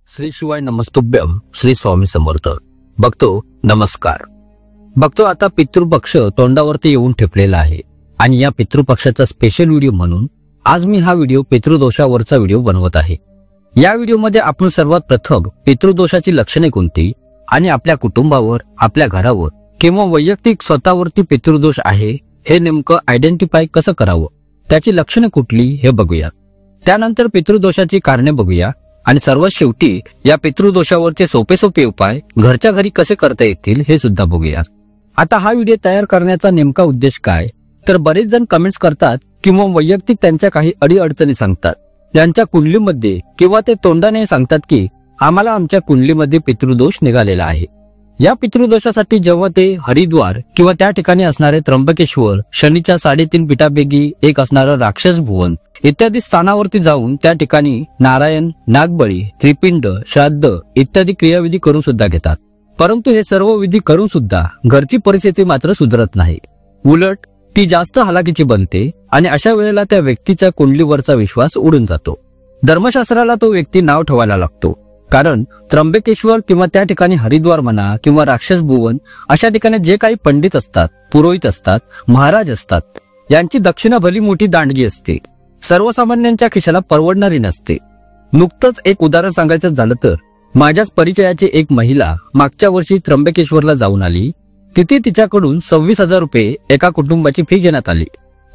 श्री शिवाय नमस्तुभ्यम श्री स्वामी समर्थ भक्तो नमस्कार। भक्तो आता पितृपक्ष तोंडावरती येऊन ठेपलेला आहे आणि या पितृपक्षाचा स्पेशल व्हिडिओ म्हणून आज मी हा व्हिडिओ पितृदोषावरचा व्हिडिओ बनवत आहे। या व्हिडिओमध्ये आपण सर्वात प्रथम पितृदोषाची लक्षणे कोणती आणि आपल्या कुटुंबावर, आपल्या घरावर किंवा वैयक्तिक स्वतःवरती पितृदोष आहे हे नेमकं आयडेंटिफाय कसं करावं, त्याची लक्षणे कुठली हे बघूया। त्यानंतर पितृदोषाची कारणे बघूया आणि सर्वात शेवटी या पितृदोषावरचे सोपे उपाय घरच्या घरी कसे करता येतील हे सुद्धा बघूया। आता हा व्हिडिओ तयार करण्याचा नेमका उद्देश काय, तर बरेच जण कमेंट्स करतात किंवा वैयक्तिक त्यांच्या काही अडीअडचणी सांगतात त्यांच्या कुंडलीमध्ये, किंवा ते तोंडाने सांगतात की आम्हाला आमच्या कुंडलीमध्ये पितृदोष निघालेला आहे। या पितृदोषासाठी जेव्हा ते हरिद्वार किंवा त्या ठिकाणी असणारे त्र्यंबकेश्वर, शनीच्या 3.5 पीठापैकी एक असणारं राक्षस भुवन इत्यादी स्थानावरती जाऊन त्या ठिकाणी नारायण, नागबळी, त्रिपिंड, श्राद्ध इत्यादी क्रियाविधी करून सुद्धा घेतात। परंतु हे सर्व विधी करून सुद्धा घरची परिस्थिती मात्र सुधारत नाही, उलट ती जास्त हालाकीची बनते आणि अशा वेळेला त्या व्यक्तीच्या कुंडलीवरचा विश्वास उडून जातो। धर्मशास्त्राला तो व्यक्ती नाव ठेवायला लागतो, कारण त्र्यंबकेश्वर किंवा त्या ठिकाणी हरिद्वार म्हणा किंवा राक्षस भुवन अशा ठिकाणी जे काही पंडित असतात, पुरोहित असतात, महाराज असतात, यांची दक्षिणा भली मोठी दांडगी असते, सर्वसामान्यांच्या खिशाला परवडणारी नसते। नुकतंच एक उदाहरण सांगायचं झालं तर माझ्याच परिचयाची एक महिला मागच्या वर्षी त्र्यंबकेश्वरला जाऊन आली। तिथे तिच्याकडून 26,000 रुपये एका कुटुंबाची फी घेण्यात आली।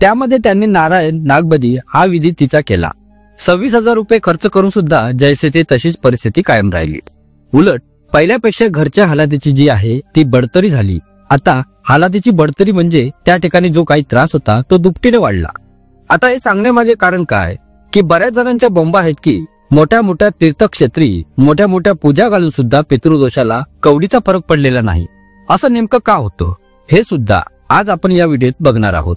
त्यामध्ये त्यांनी नारायण, नागबली हा विधी तिचा केला। 26,000 रुपये खर्च करून सुद्धा जैसे ते तशीच परिस्थिती कायम राहिली। उलट पहिल्यापेक्षा घरच्या हालातीची जी आहे ती बडतरी झाली। आता हालातीची बडतरी म्हणजे त्या ठिकाणी जो काही त्रास होता तो दुपटीने वाढला। आता हे सांगण्यामागे कारण काय, की बऱ्याच जणांच्या बोंबा आहेत की मोठ्या मोठ्या तीर्थक्षेत्री मोठ्या मोठ्या पूजा घालून सुद्धा पितृदोषाला कवडीचा फरक पडलेला नाही। असं नेमकं का होतं हे सुद्धा आज आपण या व्हिडिओत बघणार आहोत।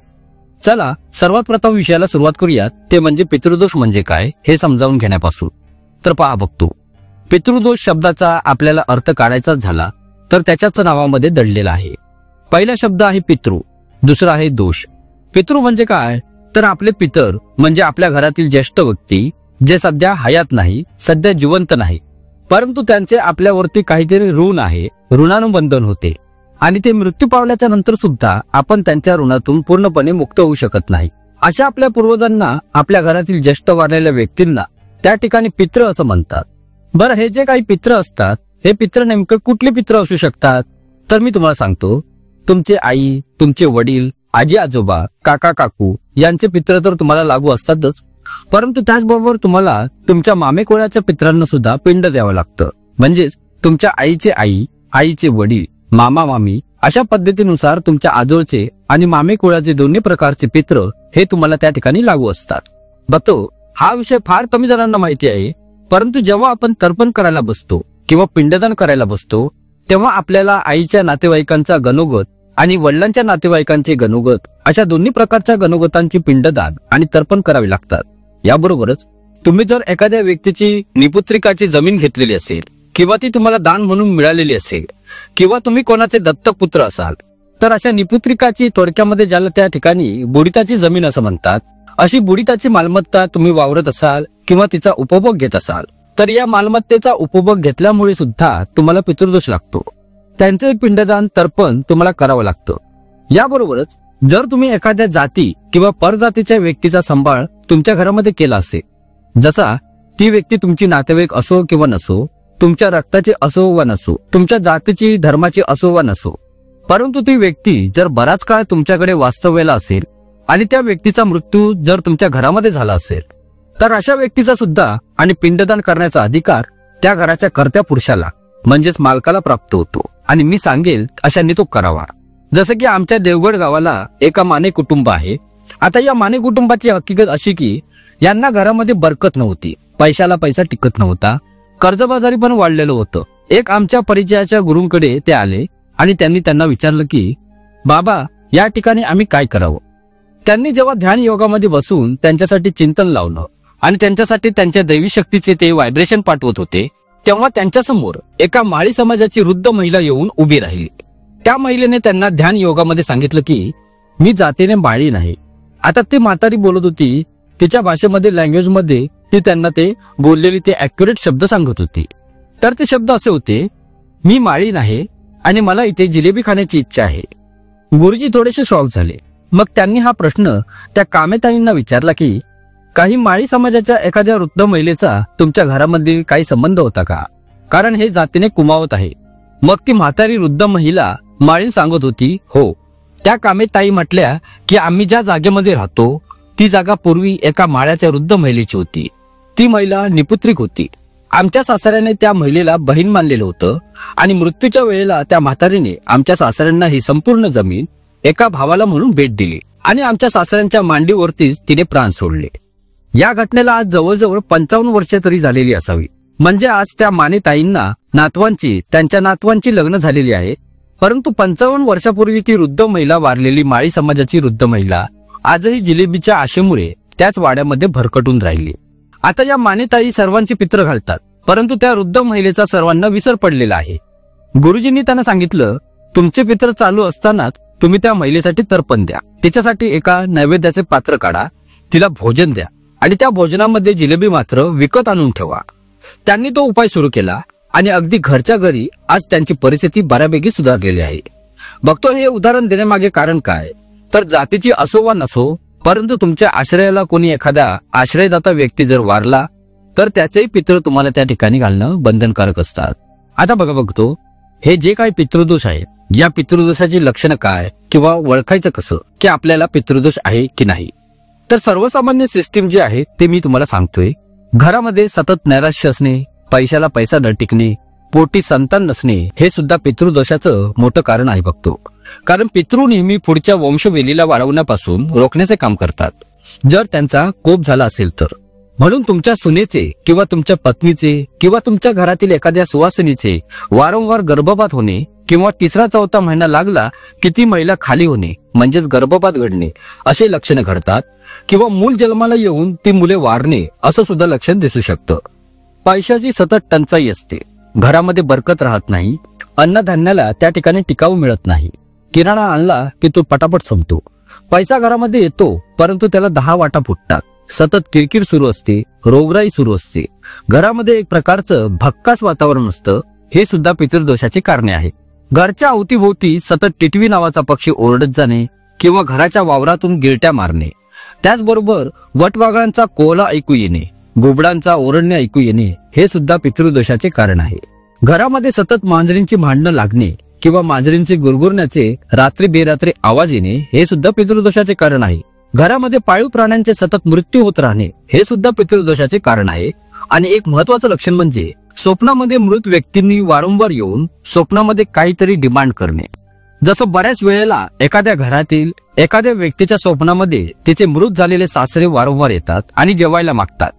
चला सर्वात प्रथम विषयाला सुरुवात करूयात, ते म्हणजे पितृदोष म्हणजे काय हे समजावून घेण्यापासून। तर पहा बघतो, पितृदोष शब्दाचा आपल्याला अर्थ काढायचा झाला तर त्याच्याच नावामध्ये दडलेला आहे। पहिला शब्द आहे पितृ, दुसरा आहे दोष। पितृ म्हणजे काय, तर आपले पितर म्हणजे आपल्या घरातील ज्येष्ठ व्यक्ती जे सध्या हयात नाही, सध्या जिवंत नाही, परंतु त्यांचे आपल्यावरती काहीतरी ऋण आहे, ऋणानुबंधन होते आणि ते मृत्यू पावल्याच्या नंतर सुद्धा आपण त्यांच्या ऋणातून पूर्णपणे मुक्त होऊ शकत नाही। अशा आपल्या पूर्वजांना, आपल्या घरातील ज्येष्ठ वारलेल्या व्यक्तींना त्या ठिकाणी पित्र असं म्हणतात। बरं, हे जे काही पित्र असतात हे पित्र नेमकं कुठले पित्र असू शकतात, तर मी तुम्हाला सांगतो, तुमचे आई, तुमचे वडील, आजी आजोबा, काका काकू यांचे पित्र तर तुम्हाला लागू असतातच, परंतु त्याचबरोबर तुम्हाला तुमच्या मामेकोळ्याच्या पित्रांना सुद्धा पिंड द्यावं लागतं। म्हणजेच तुमच्या आईचे आई, आईचे वडील, मामा मामी अशा पद्धतीनुसार तुमच्या आजोळचे आणि मामेकोळ्याचे दोन्ही प्रकारचे पित्र हे तुम्हाला त्या ठिकाणी लागू असतात। बघतो, हा विषय फार कमी जणांना माहिती आहे, परंतु जेव्हा आपण तर्पण करायला बसतो किंवा पिंडदान करायला बसतो तेव्हा आपल्याला आईच्या नातेवाईकांचा गणोगत आणि वडिलांच्या नातेवाईकांचे गणोगत अशा दोन्ही प्रकारच्या गणोगतांची पिंडदान आणि तर्पण करावे लागतात। याबरोबरच तुम्ही जर एखाद्या व्यक्तीची निपुत्रिकाची जमीन घेतलेली असेल किंवा ती तुम्हाला दान म्हणून मिळालेली असेल किंवा तुम्ही कोणाचे दत्तक पुत्र असाल तर अशा निपुत्रिकाची, थोडक्यामध्ये ज्याला त्या ठिकाणी बुडिताची जमीन असं म्हणतात, अशी बुडिताची मालमत्ता तुम्ही वावरत असाल किंवा तिचा उपभोग घेत असाल तर या मालमत्तेचा उपभोग घेतल्यामुळे सुद्धा तुम्हाला पितृदोष लागतो। त्यांचे पिंडदान, तर्पण तुम्हाला करावं लागतं। याबरोबरच जर तुम्ही एखाद्या जाती किंवा परजातीच्या व्यक्तीचा सांभाळ तुमच्या घरामध्ये केला असेल, जसा ती व्यक्ती तुमची नातेवाईक असो किंवा नसो, तुमच्या रक्ताची असो वा नसो, तुमच्या जातीची, धर्माची असो वा नसो, परंतु ती व्यक्ती जर बराच काळ तुमच्याकडे वास्तव्याला असेल आणि त्या व्यक्तीचा मृत्यू जर तुमच्या घरामध्ये झाला असेल तर अशा व्यक्तीचा सुद्धा आणि पिंडदान करण्याचा अधिकार त्या घराच्या कर्त्या पुरुषाला म्हणजेच मालकाला प्राप्त होतो आणि मी सांगेल अशाने तो करावा। जसं की आमच्या देवगड गावाला एका माने कुटुंब आहे। आता या माने कुटुंबाची हकीकत अशी की यांना घरामध्ये बरकत नव्हती, पैशाला पैसा टिकत नव्हता, कर्जबाजारी पण वाढलेलं होतं। एक आमच्या परिचयाच्या गुरूंकडे ते आले आणि त्यांनी त्यांना विचारलं की बाबा, या ठिकाणी आम्ही काय करावं। त्यांनी जेव्हा ध्यान योगामध्ये बसून त्यांच्यासाठी चिंतन लावलं आणि त्यांच्यासाठी त्यांच्या दैवी शक्तीचे ते व्हायब्रेशन पाठवत होते, तेव्हा त्यांच्यासमोर एका माळी समाजाची वृद्ध महिला येऊन उभी राहिली। त्या महिलेने त्यांना ध्यान योगामध्ये सांगितलं की मी जातीने माळी नाही। आता ती म्हातारी बोलत होती, तिच्या भाषेमध्ये, लँग्वेजमध्ये ती त्यांना ते बोललेली ते ऍक्युरेट शब्द सांगत होती। तर ते शब्द असे होते, मी माळीन आहे आणि मला इथे जिलेबी खाण्याची इच्छा आहे. गुरुजी थोडेसे शॉक झाले. मग त्यांनी हा प्रश्न त्या कामेताईंना विचारला की काही माळी समाजाच्या एखाद्या वृद्ध महिलेचा तुमच्या घरामध्ये काही संबंध होता का, कारण हे जातीने कुमावत आहे. मग ती म्हातारी वृद्ध महिला माळी सांगत होती, हो. त्या कामेताई म्हटल्या की आम्ही ज्या जागेमध्ये राहतो ती जागा पूर्वी एका माळ्याच्या वृद्ध महिलेची होती. ती महिला निपुत्रिक होती. आमच्या सासऱ्याने त्या महिलेला बहीण मानलेलं होतं आणि मृत्यूच्या वेळेला त्या म्हातारीने आमच्या सासऱ्यांना ही संपूर्ण जमीन एका भावाला म्हणून भेट दिली आणि आमच्या सासऱ्यांच्या मांडीवरतीच तिने प्राण सोडले. या घटनेला आज जवळजवळ 55 वर्षे तरी झालेली असावी. म्हणजे आज त्या मानेताईंना त्यांच्या नातवांची लग्न झालेली आहे. परंतु 55 वर्षापूर्वी ती वृद्ध महिला वारलेली माळी समाजाची वृद्ध महिला आजही जिलेबीच्या आशेमुळे त्याच वाड्यामध्ये भरकटून राहिली. आता या मानेताई सर्वांची पित्र घालतात, परंतु त्या वृद्ध महिलेचा सर्वांना विसर पडलेला आहे. गुरुजींनी त्यांना सांगितलं, तुमचे पित्र चालू असतानाच तुम्ही त्या महिलेसाठी तर्पण द्या, तिच्यासाठी एका नैवेद्याचे पात्र काढा, तिला भोजन द्या आणि त्या भोजनामध्ये जिलेबी मात्र विकत आणून ठेवा. त्यांनी तो उपाय सुरू केला आणि अगदी घरच्या घरी आज त्यांची परिस्थिती बऱ्यापैकी सुधारलेली आहे. बघतो हे उदाहरण देण्यामागे कारण काय, तर जातीची असो वा नसो, परंतु तुमच्या आश्रयाला कोणी एखादा आश्रयदाता व्यक्ती जर वारला तर त्याचेही पितृ तुम्हाला त्या ठिकाणी घालणं बंधनकारक असतात. आता बघतो हे जे काही पितृदोष आहे, या पितृदोषाची लक्षणं काय किंवा ओळखायचं कसं की आपल्याला पितृदोष आहे की नाही. तर सर्वसामान्य सिस्टीम जे आहे ते मी तुम्हाला सांगतोय. घरामध्ये सतत नैराश्य असणे, पैशाला पैसा न टिकणे, पोटी संतान नसणे हे सुद्धा पितृदोषाचं मोठं कारण आहे बघतो. कारण पितृ नेहमी पुढच्या वंशवेलीला वाढवण्यापासून रोखण्याचे काम करतात, जर त्यांचा कोप झाला असेल तर. म्हणून तुमच्या सुनेचे किंवा तुमच्या पत्नीचे किंवा तुमच्या घरातील एखाद्या सुवासिनीचे वारंवार गर्भपात होणे किंवा 3रा-4था महिना लागला की ती महिला खाली होणे म्हणजेच गर्भपात घडणे असे लक्षण घडतात. किंवा मूल जन्माला येऊन ती मुले वारणे असं सुद्धा लक्षण दिसू शकतं. पैशाची सतत टंचाई असते, घरामध्ये बरकत राहत नाही, अन्नधान्याला त्या ठिकाणी टिकाऊ मिळत नाही. किराणा आणला की तो पटापट संपतो. पैसा घरामध्ये येतो परंतु त्याला 10 वाटा फुटतात. सतत किरकिर सुरू असते, रोगराई सुरू असते, घरामध्ये एक प्रकारचं भक्कास वातावरण असतं. हे सुद्धा पितृदोषाची कारणे आहेत. घरच्या अवतीभोवती सतत टिटवी नावाचा पक्षी ओरडत जाणे किंवा घराच्या वावरातून गिरट्या मारणे, त्याचबरोबर वटवाघळांचा कोला ऐकू येणे, गुबडांचा ओरडणे ऐकू येणे हे सुद्धा पितृदोषाचे कारण आहे. घरामध्ये सतत मांजरींची भांडणं लागणे किंवा मांजरींचे गुरगुरण्याचे रात्री बेरात्री आवाज येणे हे सुद्धा पितृदोषाचे कारण आहे. घरामध्ये पाळीव प्राण्यांचे सतत मृत्यू होत राहणे हे सुद्धा पितृदोषाचे कारण आहे. आणि एक महत्वाचं लक्षण म्हणजे स्वप्नामध्ये मृत व्यक्तींनी वारंवार येऊन स्वप्नामध्ये काहीतरी डिमांड करणे. जसं बऱ्याच वेळेला एखाद्या घरातील एखाद्या व्यक्तीच्या स्वप्नामध्ये तिचे मृत झालेले सासरे वारंवार येतात आणि जेवायला मागतात.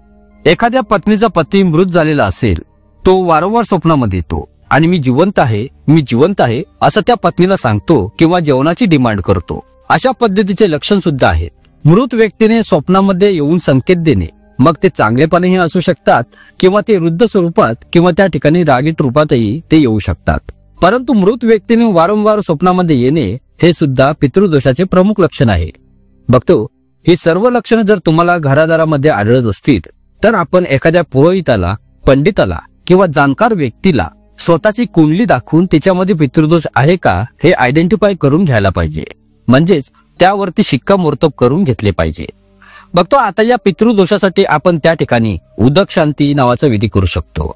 एखाद्या पत्नीचा पती मृत झालेला असेल, तो वारंवार स्वप्नामध्ये येतो आणि मी जिवंत आहे असं त्या पत्नीला सांगतो किंवा जेवणाची डिमांड करतो. अशा पद्धतीचे लक्षण सुद्धा आहेत. मृत व्यक्तीने स्वप्नामध्ये येऊन संकेत देणे, मग ते चांगलेपणेही असू शकतात किंवा ते वृद्ध स्वरूपात किंवा त्या ठिकाणी रागीट रूपातही ते येऊ शकतात. परंतु मृत व्यक्तीने वारंवार स्वप्नामध्ये येणे हे सुद्धा पितृदोषाचे प्रमुख लक्षण आहे. बघतो ही सर्व लक्षणं जर तुम्हाला घरादारामध्ये आढळत असतील तर आपण एखाद्या पुरोहिताला, पंडिताला किंवा जाणकार व्यक्तीला स्वतःची कुंडली दाखवून त्याच्यामध्ये पितृदोष आहे का हे आयडेंटिफाय करून घ्यायला पाहिजे, म्हणजेच त्यावरती शिक्कामोर्तब करून घेतले पाहिजे. बघतो आता या पितृदोषासाठी आपण त्या ठिकाणी उदक शांती नावाचा विधी करू शकतो.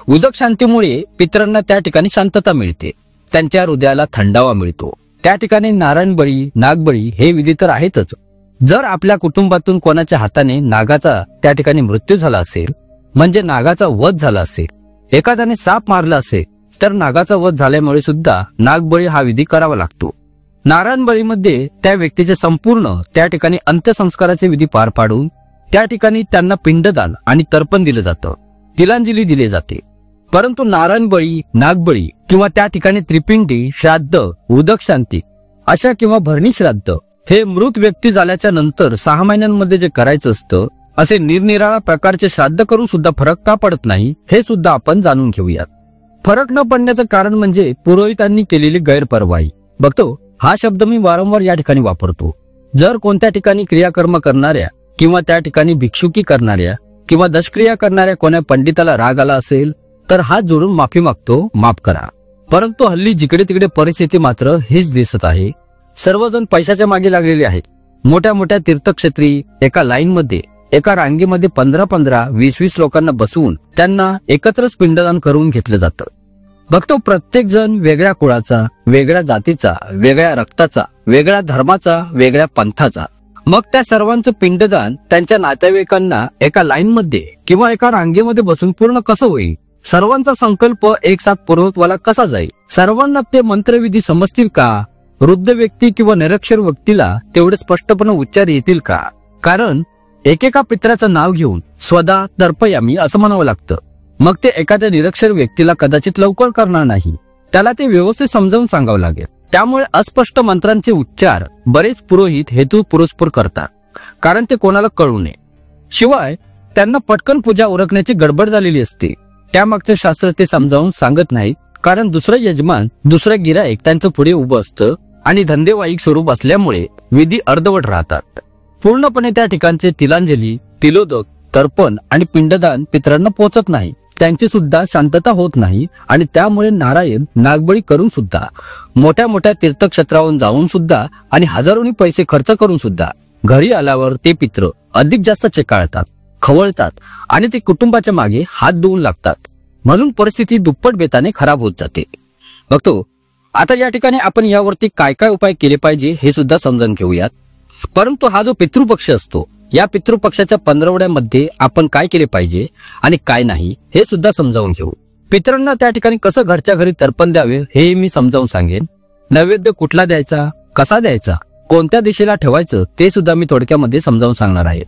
उदक शांतीमुळे पितरांना त्या ठिकाणी शांतता मिळते, त्यांच्या हृदयाला थंडावा मिळतो. त्या ठिकाणी नारायण बळी, नागबळी हे विधी तर आहेतच. जर आपल्या कुटुंबातून कोणाच्या हाताने नागाचा त्या ठिकाणी मृत्यू झाला असेल, म्हणजे नागाचा वध झाला असेल, एखाद्याने साप मारला असेल, तर नागाचा वध झाल्यामुळे सुद्धा नागबळी हा विधी करावा लागतो. नारायण बळीमध्ये त्या व्यक्तीचे संपूर्ण त्या ठिकाणी अंत्यसंस्काराचे विधी पार पाडून त्या ठिकाणी त्यांना पिंडदान आणि तर्पण दिलं जातं, तिलांजली दिली जाते. परंतु नारायण बळी, नागबळी किंवा त्या ठिकाणी त्रिपिंडी, श्राद्ध, उदक शांती अशा किंवा भरणी श्राद्ध हे मृत व्यक्ती झाल्याच्या नंतर 6 महिन्यांमध्ये जे करायचं असतं, असे निरनिराळ्या प्रकारचे श्राद्ध करून सुद्धा फरक का पडत नाही हे सुद्धा आपण जाणून घेऊयात. फरक न पडण्याचं कारण म्हणजे पुरोहितांनी केलेली गैरपरवाई. बघतो हा शब्द मी वारंवार या ठिकाणी वापरतो. जर कोणत्या ठिकाणी क्रियाकर्म करणाऱ्या किंवा त्या ठिकाणी भिक्षुकी करणाऱ्या किंवा दशक्रिया करणाऱ्या कोण्या पंडिताला राग आला असेल तर हात जोडून माफी मागतो, माफ करा. परंतु हल्ली जिकडे तिकडे परिस्थिती मात्र हेच दिसत आहे. सर्वजण पैशाच्या मागे लागलेले आहेत. मोठ्या मोठ्या तीर्थक्षेत्री एका लाईन मध्ये, एका रांगेमध्ये 15-15, 20-20 लोकांना बसवून त्यांना एकत्रच पिंडदान करून घेतलं जातं. बघतो प्रत्येक जण वेगळ्या कुळाचा, वेगळ्या जातीचा, वेगळ्या रक्ताचा, वेगळ्या धर्माचा, वेगळ्या पंथाचा. मग त्या सर्वांचं पिंडदान त्यांच्या नातेवाईकांना एका लाईन मध्ये किंवा एका रांगेमध्ये बसून पूर्ण कसं होईल? सर्वांचा संकल्प एक साथ पूर्णत्वाला कसा जाईल? सर्वांना ते मंत्रविधी समजतील का? वृद्ध व्यक्ती किंवा निरक्षर व्यक्तीला तेवढे स्पष्टपणे उच्चार येतील का? कारण एकेका पित्राचं नाव घेऊन स्वदा तर्पयामी असं म्हणावं लागतं. मग ते एखाद्या निरक्षर व्यक्तीला कदाचित लवकर करणार नाही. त्याला ते व्यवस्थित समजावून सांगावं लागेल. त्यामुळे अस्पष्ट मंत्रांचे उच्चार बरेच पुरोहित हेतू पुरस्पर करतात, कारण ते कोणाला कळू नये. शिवाय त्यांना पटकन पूजा उरकण्याची गडबड झालेली असते. त्यामागचे शास्त्र ते समजावून सांगत नाहीत, कारण दुसरं यजमान, दुसरं गिराईक त्यांचं पुढे उभं असतं आणि धंदेवाईक स्वरूप असल्यामुळे विधी अर्धवट राहतात. पूर्णपणे त्या ठिकाणचे तिलांजली, तिलोदक, तर्पण आणि पिंडदान पितरांना पोहोचत नाही. त्यांची सुद्धा शांतता होत नाही आणि त्यामुळे नारायण नागबळी करून सुद्धा, मोठ्या मोठ्या तीर्थक्षेत्रावरून जाऊन सुद्धा आणि हजारोनी पैसे खर्च करून सुद्धा घरी आल्यावर ते पित्र अधिक जास्त चेकाळतात, खवळतात आणि ते कुटुंबाच्या मागे हात धुवून लागतात. म्हणून परिस्थिती दुप्पट बेताने खराब होत जाते. बघतो आता या ठिकाणी आपण यावरती काय काय उपाय केले पाहिजे हे सुद्धा समजून घेऊयात. परंतु हा जो पितृपक्ष असतो, या पितृपक्षाच्या 15वड्यामध्ये आपण काय केले पाहिजे आणि काय नाही हे सुद्धा समजावून घेऊ. पितरांना त्या ठिकाणी कसं घरच्या घरी तर्पण द्यावे हे मी समजावून सांगेन. नैवेद्य कुठला द्यायचा, कसा द्यायचा, कोणत्या दिशेला ठेवायचं ते सुद्धा मी थोडक्यामध्ये समजावून सांगणार आहे.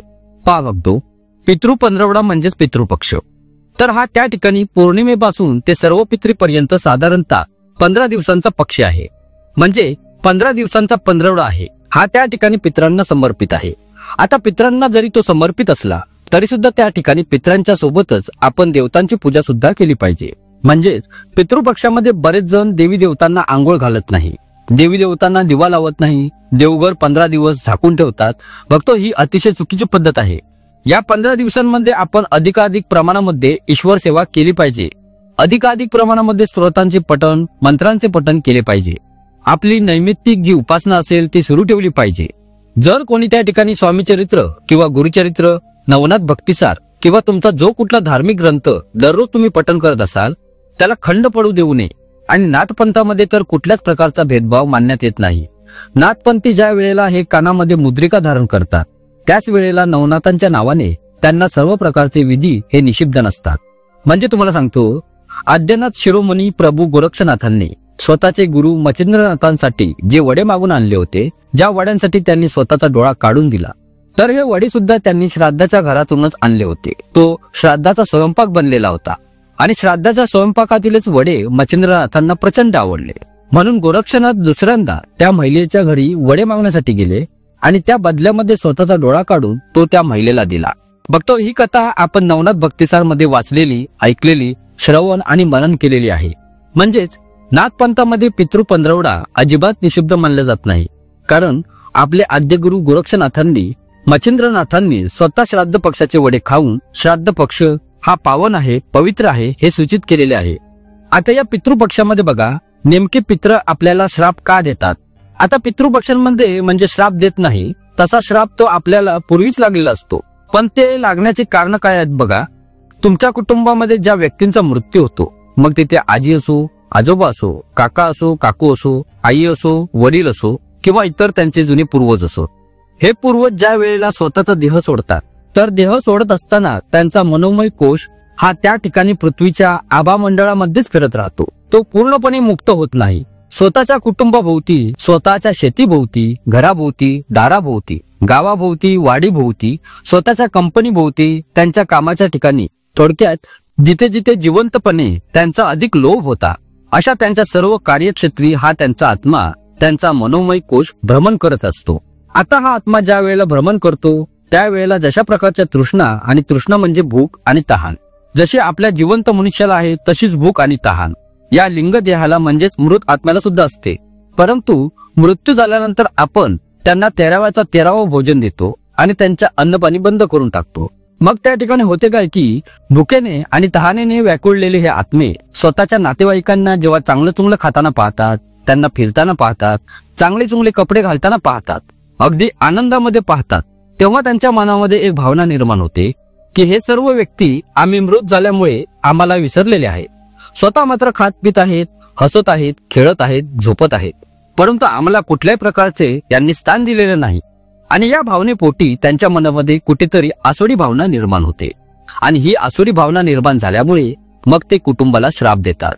पहा बघतो, पितृ 15वडा म्हणजेच पितृपक्ष. तर हा त्या ठिकाणी पौर्णिमेपासून ते सर्व पितृपर्यंत साधारणतः 15 दिवसांचा पक्ष आहे. म्हणजे 15 दिवसांचा 15वडा आहे. हा त्या ठिकाणी पितरांना समर्पित आहे. आता पितरांना जरी तो समर्पित असला तरी सुद्धा त्या ठिकाणी पितरांच्या सोबतच आपण देवतांची पूजा सुद्धा केली पाहिजे. म्हणजेच पितृपक्षामध्ये बरेच जण देवी देवतांना आंघोळ घालत नाही, देवी देवतांना दिवा लावत नाही, देवघर 15 दिवस झाकून ठेवतात. बघतो ही अतिशय चुकीची पद्धत आहे. या 15 दिवसांमध्ये आपण अधिकाधिक प्रमाणामध्ये ईश्वर सेवा केली पाहिजे. अधिकाधिक प्रमाणामध्ये स्तोत्रांचे पठण, मंत्रांचे पठण केले पाहिजे. आपली नैमित्तिक जी उपासना असेल ती सुरू ठेवली पाहिजे. जर कोणी त्या ठिकाणी स्वामी चरित्र किंवा गुरुचरित्र, नवनाथ भक्तिसार किंवा तुमचा जो कुठला धार्मिक ग्रंथ दररोज तुम्ही पठण करत असाल, त्याला खंड पडू देऊ नये. आणि नाथपंथामध्ये तर कुठल्याच प्रकारचा भेदभाव मानण्यात येत नाही. नाथपंथी ज्या वेळेला हे कानामध्ये मुद्रिका धारण करतात, त्याच वेळेला नवनाथांच्या नावाने त्यांना सर्व प्रकारचे विधी हे निषिद्ध नसतात. म्हणजे तुम्हाला सांगतो, आद्यनाथ शिरोमणी प्रभू गोरक्षनाथांनी स्वतःचे गुरु मच्छिंद्रनाथांसाठी जे वडे मागून आणले होते, ज्या वड्यांसाठी त्यांनी स्वतःचा डोळा काढून दिला, तर हे वडे सुद्धा त्यांनी श्राद्धाच्या घरातूनच आणले होते. तो श्राद्धाचा स्वयंपाक बनलेला होता आणि श्राद्धाच्या स्वयंपाकातीलच वडे मच्छिंद्रनाथांना प्रचंड आवडले. म्हणून गोरक्षनाथ दुसऱ्यांदा त्या महिलेच्या घरी वडे मागण्यासाठी गेले आणि त्या बदल्यामध्ये स्वतःचा डोळा काढून तो त्या महिलेला दिला. बघतो ही कथा आपण नवनाथ भक्तिसार मध्ये वाचलेली, ऐकलेली, श्रवण आणि मनन केलेली आहे. म्हणजेच नाथपंथामध्ये पितृ 15वडा अजिबात निषिद्ध मानला जात नाही. कारण आपले आद्यगुरु गोरक्षनाथांनी, मच्छिंद्रनाथांनी स्वतः श्राद्ध पक्षाचे वडे खाऊन श्राद्ध पक्ष हा पावन आहे, पवित्र आहे हे सूचित केलेले आहे. आता या पितृपक्षामध्ये बघा, नेमके पित्र आपल्याला श्राप का देतात? आता पितृपक्षांमध्ये म्हणजे श्राप देत नाही, तसा श्राप तो आपल्याला पूर्वीच लागलेला असतो. पण ते लागण्याचे कारण काय आहेत बघा. तुमच्या कुटुंबामध्ये ज्या व्यक्तींचा मृत्यू होतो, मग तिथे आजी असो, आजोबा असो, काका असो, काकू असो, आई असो, वडील असो किंवा इतर त्यांचे जुने पूर्वज असो, हे पूर्वज ज्या वेळेला स्वतःचा देह सोडतात, तर देह सोडत असताना त्यांचा मनोमय कोश हा त्या ठिकाणी पृथ्वीच्या आभामंडळामध्येच फिरत राहतो. तो पूर्णपणे मुक्त होत नाही. स्वतःच्या कुटुंबाभोवती, स्वतःच्या शेतीभोवती, घराभोवती, दाराभोवती, गावाभोवती, वाडीभोवती, स्वतःच्या कंपनीभोवती, त्यांच्या कामाच्या ठिकाणी, थोडक्यात जिथे जिथे जिवंतपणे त्यांचा अधिक लोभ होता, अशा त्यांच्या सर्व कार्यक्षेत्री हा त्यांचा आत्मा, त्यांचा मनोमय कोश भ्रमण करत असतो. आता हा आत्मा ज्या वेळेला भ्रमण करतो त्यावेळेला जशा प्रकारच्या तृष्णा, आणि तृष्णा म्हणजे भूक आणि तहान, जशी आपल्या जिवंत मनुष्याला आहे तशीच भूक आणि तहान या लिंग देहाला म्हणजेच मृत आत्म्याला सुद्धा असते. परंतु मृत्यू झाल्यानंतर आपण त्यांना 13व्याचा 13वा भोजन देतो आणि त्यांच्या अन्नपाणी बंद करून टाकतो. मग त्या ठिकाणी होते काय की भुकेने आणि तहानेने व्याकुळलेले हे आत्मे स्वतःच्या नातेवाईकांना जेव्हा चांगलं चुंगलं खाताना पाहतात, त्यांना फिरताना पाहतात, चांगले चुंगले कपडे घालताना पाहतात, अगदी आनंदामध्ये पाहतात, तेव्हा त्यांच्या मनामध्ये एक भावना निर्माण होते की हे सर्व व्यक्ती आम्ही मृत झाल्यामुळे आम्हाला विसरलेले आहेत. स्वतः मात्र खात पित आहेत, हसत आहेत, खेळत आहेत, झोपत आहेत, परंतु आम्हाला कुठल्याही प्रकारचे यांनी स्थान दिलेले नाही. आणि या भावनेपोटी त्यांच्या मनामध्ये कुठेतरी आसुरी भावना निर्माण होते. आणि ही आसुरी भावना निर्माण झाल्यामुळे मग ते कुटुंबाला श्राप देतात.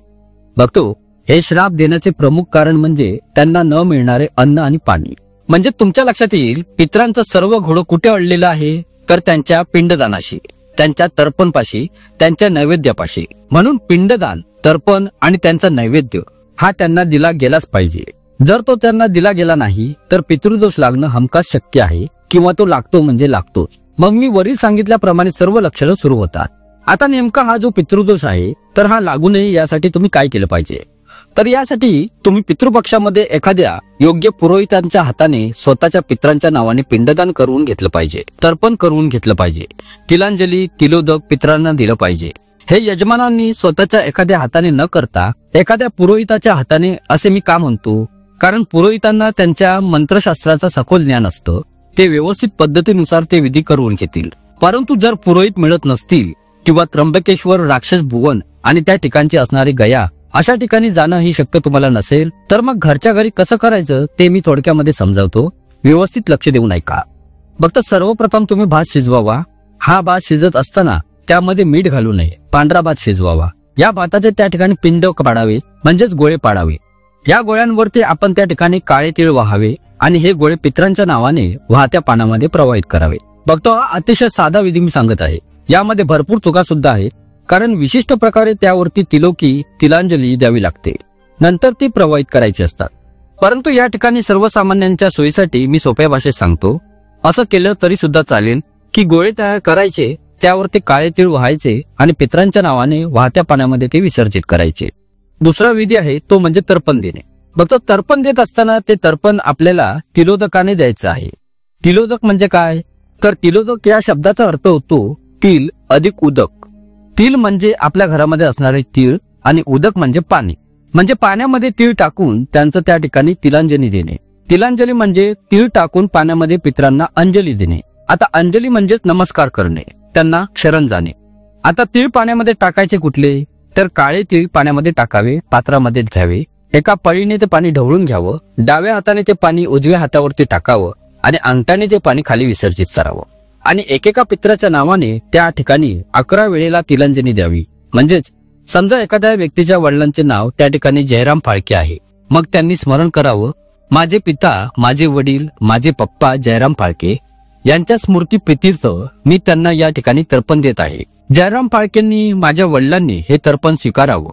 बघतो, हे श्राप देण्याचे प्रमुख कारण म्हणजे त्यांना न मिळणारे अन्न आणि पाणी. म्हणजे तुमच्या लक्षात येईल, पितरांचं सर्व घोडं कुठे अडलेलं आहे, तर त्यांच्या पिंडदानाशी, त्यांच्या तर्पणपाशी, त्यांच्या नैवेद्यापाशी. म्हणून पिंडदान, तर्पण आणि त्यांचा नैवेद्य हा त्यांना दिला गेलाच पाहिजे. जर तो त्यांना दिला गेला नाही तर पितृदोष लागणं हमखास शक्य आहे, किंवा तो लागतो म्हणजे लागतोच. मग मी वरील सांगितल्याप्रमाणे सर्व लक्षणं सुरू होतात. आता नेमका हा जो पितृदोष आहे तर हा लागू नये यासाठी तुम्ही काय केलं पाहिजे? तर यासाठी तुम्ही पितृपक्षामध्ये एखाद्या योग्य पुरोहितांच्या हाताने स्वतःच्या पितरांच्या नावाने पिंडदान करून घेतलं पाहिजे, तर्पण करून घेतलं पाहिजे, तिलांजली, तिलोदक पितरांना दिलं पाहिजे. हे यजमानांनी स्वतःच्या एखाद्या हाताने न करता एखाद्या पुरोहिताच्या हाताने, असे मी का म्हणतो? कारण पुरोहितांना त्यांच्या मंत्रशास्त्राचं सखोल ज्ञान असतं. ते व्यवस्थित पद्धतीनुसार ते विधी करून घेतील. परंतु जर पुरोहित मिळत नसतील किंवा त्र्यंबकेश्वर, राक्षस भुवन आणि त्या ठिकाणची असणारी गया अशा ठिकाणी जाणं ही शक्य तुम्हाला नसेल, तर मग घरच्या घरी कसं करायचं ते मी थोडक्यामध्ये समजावतो. व्यवस्थित लक्ष देऊन ऐका. फक्त सर्वप्रथम तुम्ही भात शिजवावा. हा भात शिजत असताना त्यामध्ये मीठ घालू नये, पांढरा भात शिजवावा. या भाताचे त्या ठिकाणी पिंड पाडावे, म्हणजेच गोळे पाडावे. या गोळ्यांवरती आपण त्या ठिकाणी काळे तीळ वाहावे आणि हे गोळे पितरांच्या नावाने वाहत्या पानामध्ये प्रवाहित करावे. बघतो, हा अतिशय साधा विधी मी सांगत आहे. यामध्ये भरपूर चुका सुद्धा आहेत, कारण विशिष्ट प्रकारे त्यावरती तिलोकी, तिलांजली द्यावी लागते, नंतर ती प्रवाहित करायची असतात. परंतु या ठिकाणी सर्वसामान्यांच्या सोयीसाठी मी सोप्या भाषेत सांगतो. असं केलं तरी सुद्धा चालेल की गोळे तयार करायचे, त्यावरती काळे तीळ व्हायचे आणि पितरांच्या नावाने वाहत्या पाण्यामध्ये ते विसर्जित करायचे. दुसरा विधी आहे तो म्हणजे तर्पण देणे. फक्त तर्पण देत असताना ते तर्पण आपल्याला तिलोदकाने द्यायचं आहे. तिलोदक म्हणजे काय? तर तिलोदक या शब्दाचा अर्थ होतो तिल अधिक उदक. तिल म्हणजे आपल्या घरामध्ये असणारे तीळ आणि उदक म्हणजे पाणी. म्हणजे पाण्यामध्ये तीळ टाकून त्यांचं त्या ठिकाणी तिलांजली देणे. तिलांजली म्हणजे तीळ टाकून पाण्यामध्ये पितरांना अंजली देणे. आता अंजली म्हणजेच नमस्कार करणे, त्यांना शरण जाणे. आता तीळ पाण्यामध्ये टाकायचे कुठले? तर काळे तीळ पाण्यामध्ये टाकावे, पात्रामध्ये घ्यावे. एका पळीने ते पाणी ढवळून घ्यावं. डाव्या हाताने ते पाणी उजव्या हातावरती टाकावं आणि अंगठाने ते पाणी खाली विसर्जित करावं. आणि एकेका पित्राच्या नावाने त्या ठिकाणी 11 वेळेला तिलांजली द्यावी. म्हणजेच समजा एखाद्या व्यक्तीच्या वडिलांचे नाव त्या ठिकाणी जयराम फाळके आहे, मग त्यांनी स्मरण करावं, माझे पिता, माझे वडील, माझे पप्पा जयराम फाळके यांच्या स्मृती प्रीत्यर्थ मी त्यांना या ठिकाणी तर्पण देत आहे. जयराम फाळकेंनी, माझ्या वडिलांनी हे तर्पण स्वीकारावं,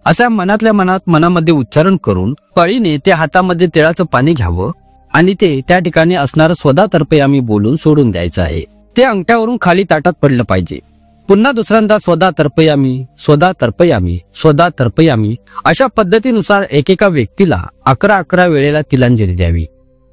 असा मनातल्या मनामध्ये उच्चारण करून पळीने त्या हातामध्ये तिळाचं पाणी घ्यावं आणि ते त्या ठिकाणी असणारं स्वदा तर्पयामी बोलून सोडून द्यायचं आहे. ते अंगठ्यावरून खाली ताटात पडलं पाहिजे. पुन्हा दुसऱ्यांदा स्वदा तर्पयामी, स्वदा तर्पयामी, स्वदा तर्पयामी अशा पद्धतीनुसार एकेका व्यक्तीला 11 वेळेला तिलांजली द्यावी.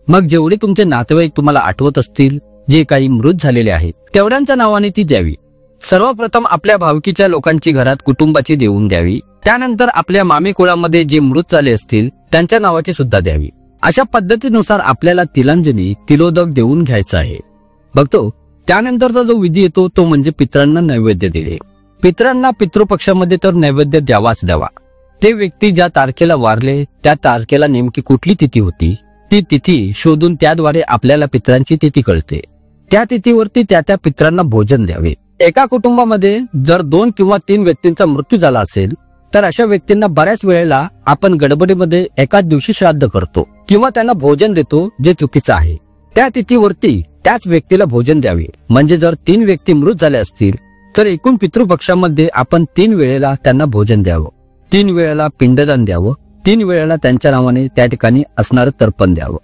मग जेवढे तुमचे नातेवाईक तुम्हाला आठवत असतील, जे काही मृत झालेले आहेत, तेवढ्यांच्या नावाने ती द्यावी. सर्वप्रथम आपल्या भावकीच्या लोकांची घरात कुटुंबाची देऊन द्यावी. त्यानंतर आपल्या मामे कुळामध्ये जे मृत झाले असतील त्यांच्या नावाची सुद्धा द्यावी. अशा पद्धतीनुसार आपल्याला तिलांजली, तिलोदक देऊन घ्यायचं आहे. बघतो, त्यानंतरचा जो विधी येतो तो म्हणजे पितरांना नैवेद्य देणे. पितरांना पितृपक्षामध्ये तर नैवेद्य द्यावाच द्यावा. ते व्यक्ती ज्या तारखेला वारले त्या तारखेला नेमकी कुठली तिथी होती, ती तिथी शोधून त्याद्वारे आपल्याला पितरांची तिथी कळते. त्या तिथीवरती त्या पितरांना भोजन द्यावे. एका कुटुंबामध्ये जर 2 किंवा 3 व्यक्तींचा मृत्यू झाला असेल तर अशा व्यक्तींना बऱ्याच वेळेला आपण गडबडीमध्ये एकाच दिवशी श्राद्ध करतो किंवा त्यांना भोजन देतो, जे चुकीचं आहे. त्या तिथीवरती त्याच व्यक्तीला भोजन द्यावे. म्हणजे जर 3 व्यक्ती मृत झाले असतील तर एकूण पितृपक्षामध्ये आपण 3 वेळेला त्यांना भोजन द्यावं, 3 वेळेला पिंडदान द्यावं, 3 वेळेला त्यांच्या नावाने त्या ठिकाणी असणारं तर्पण द्यावं.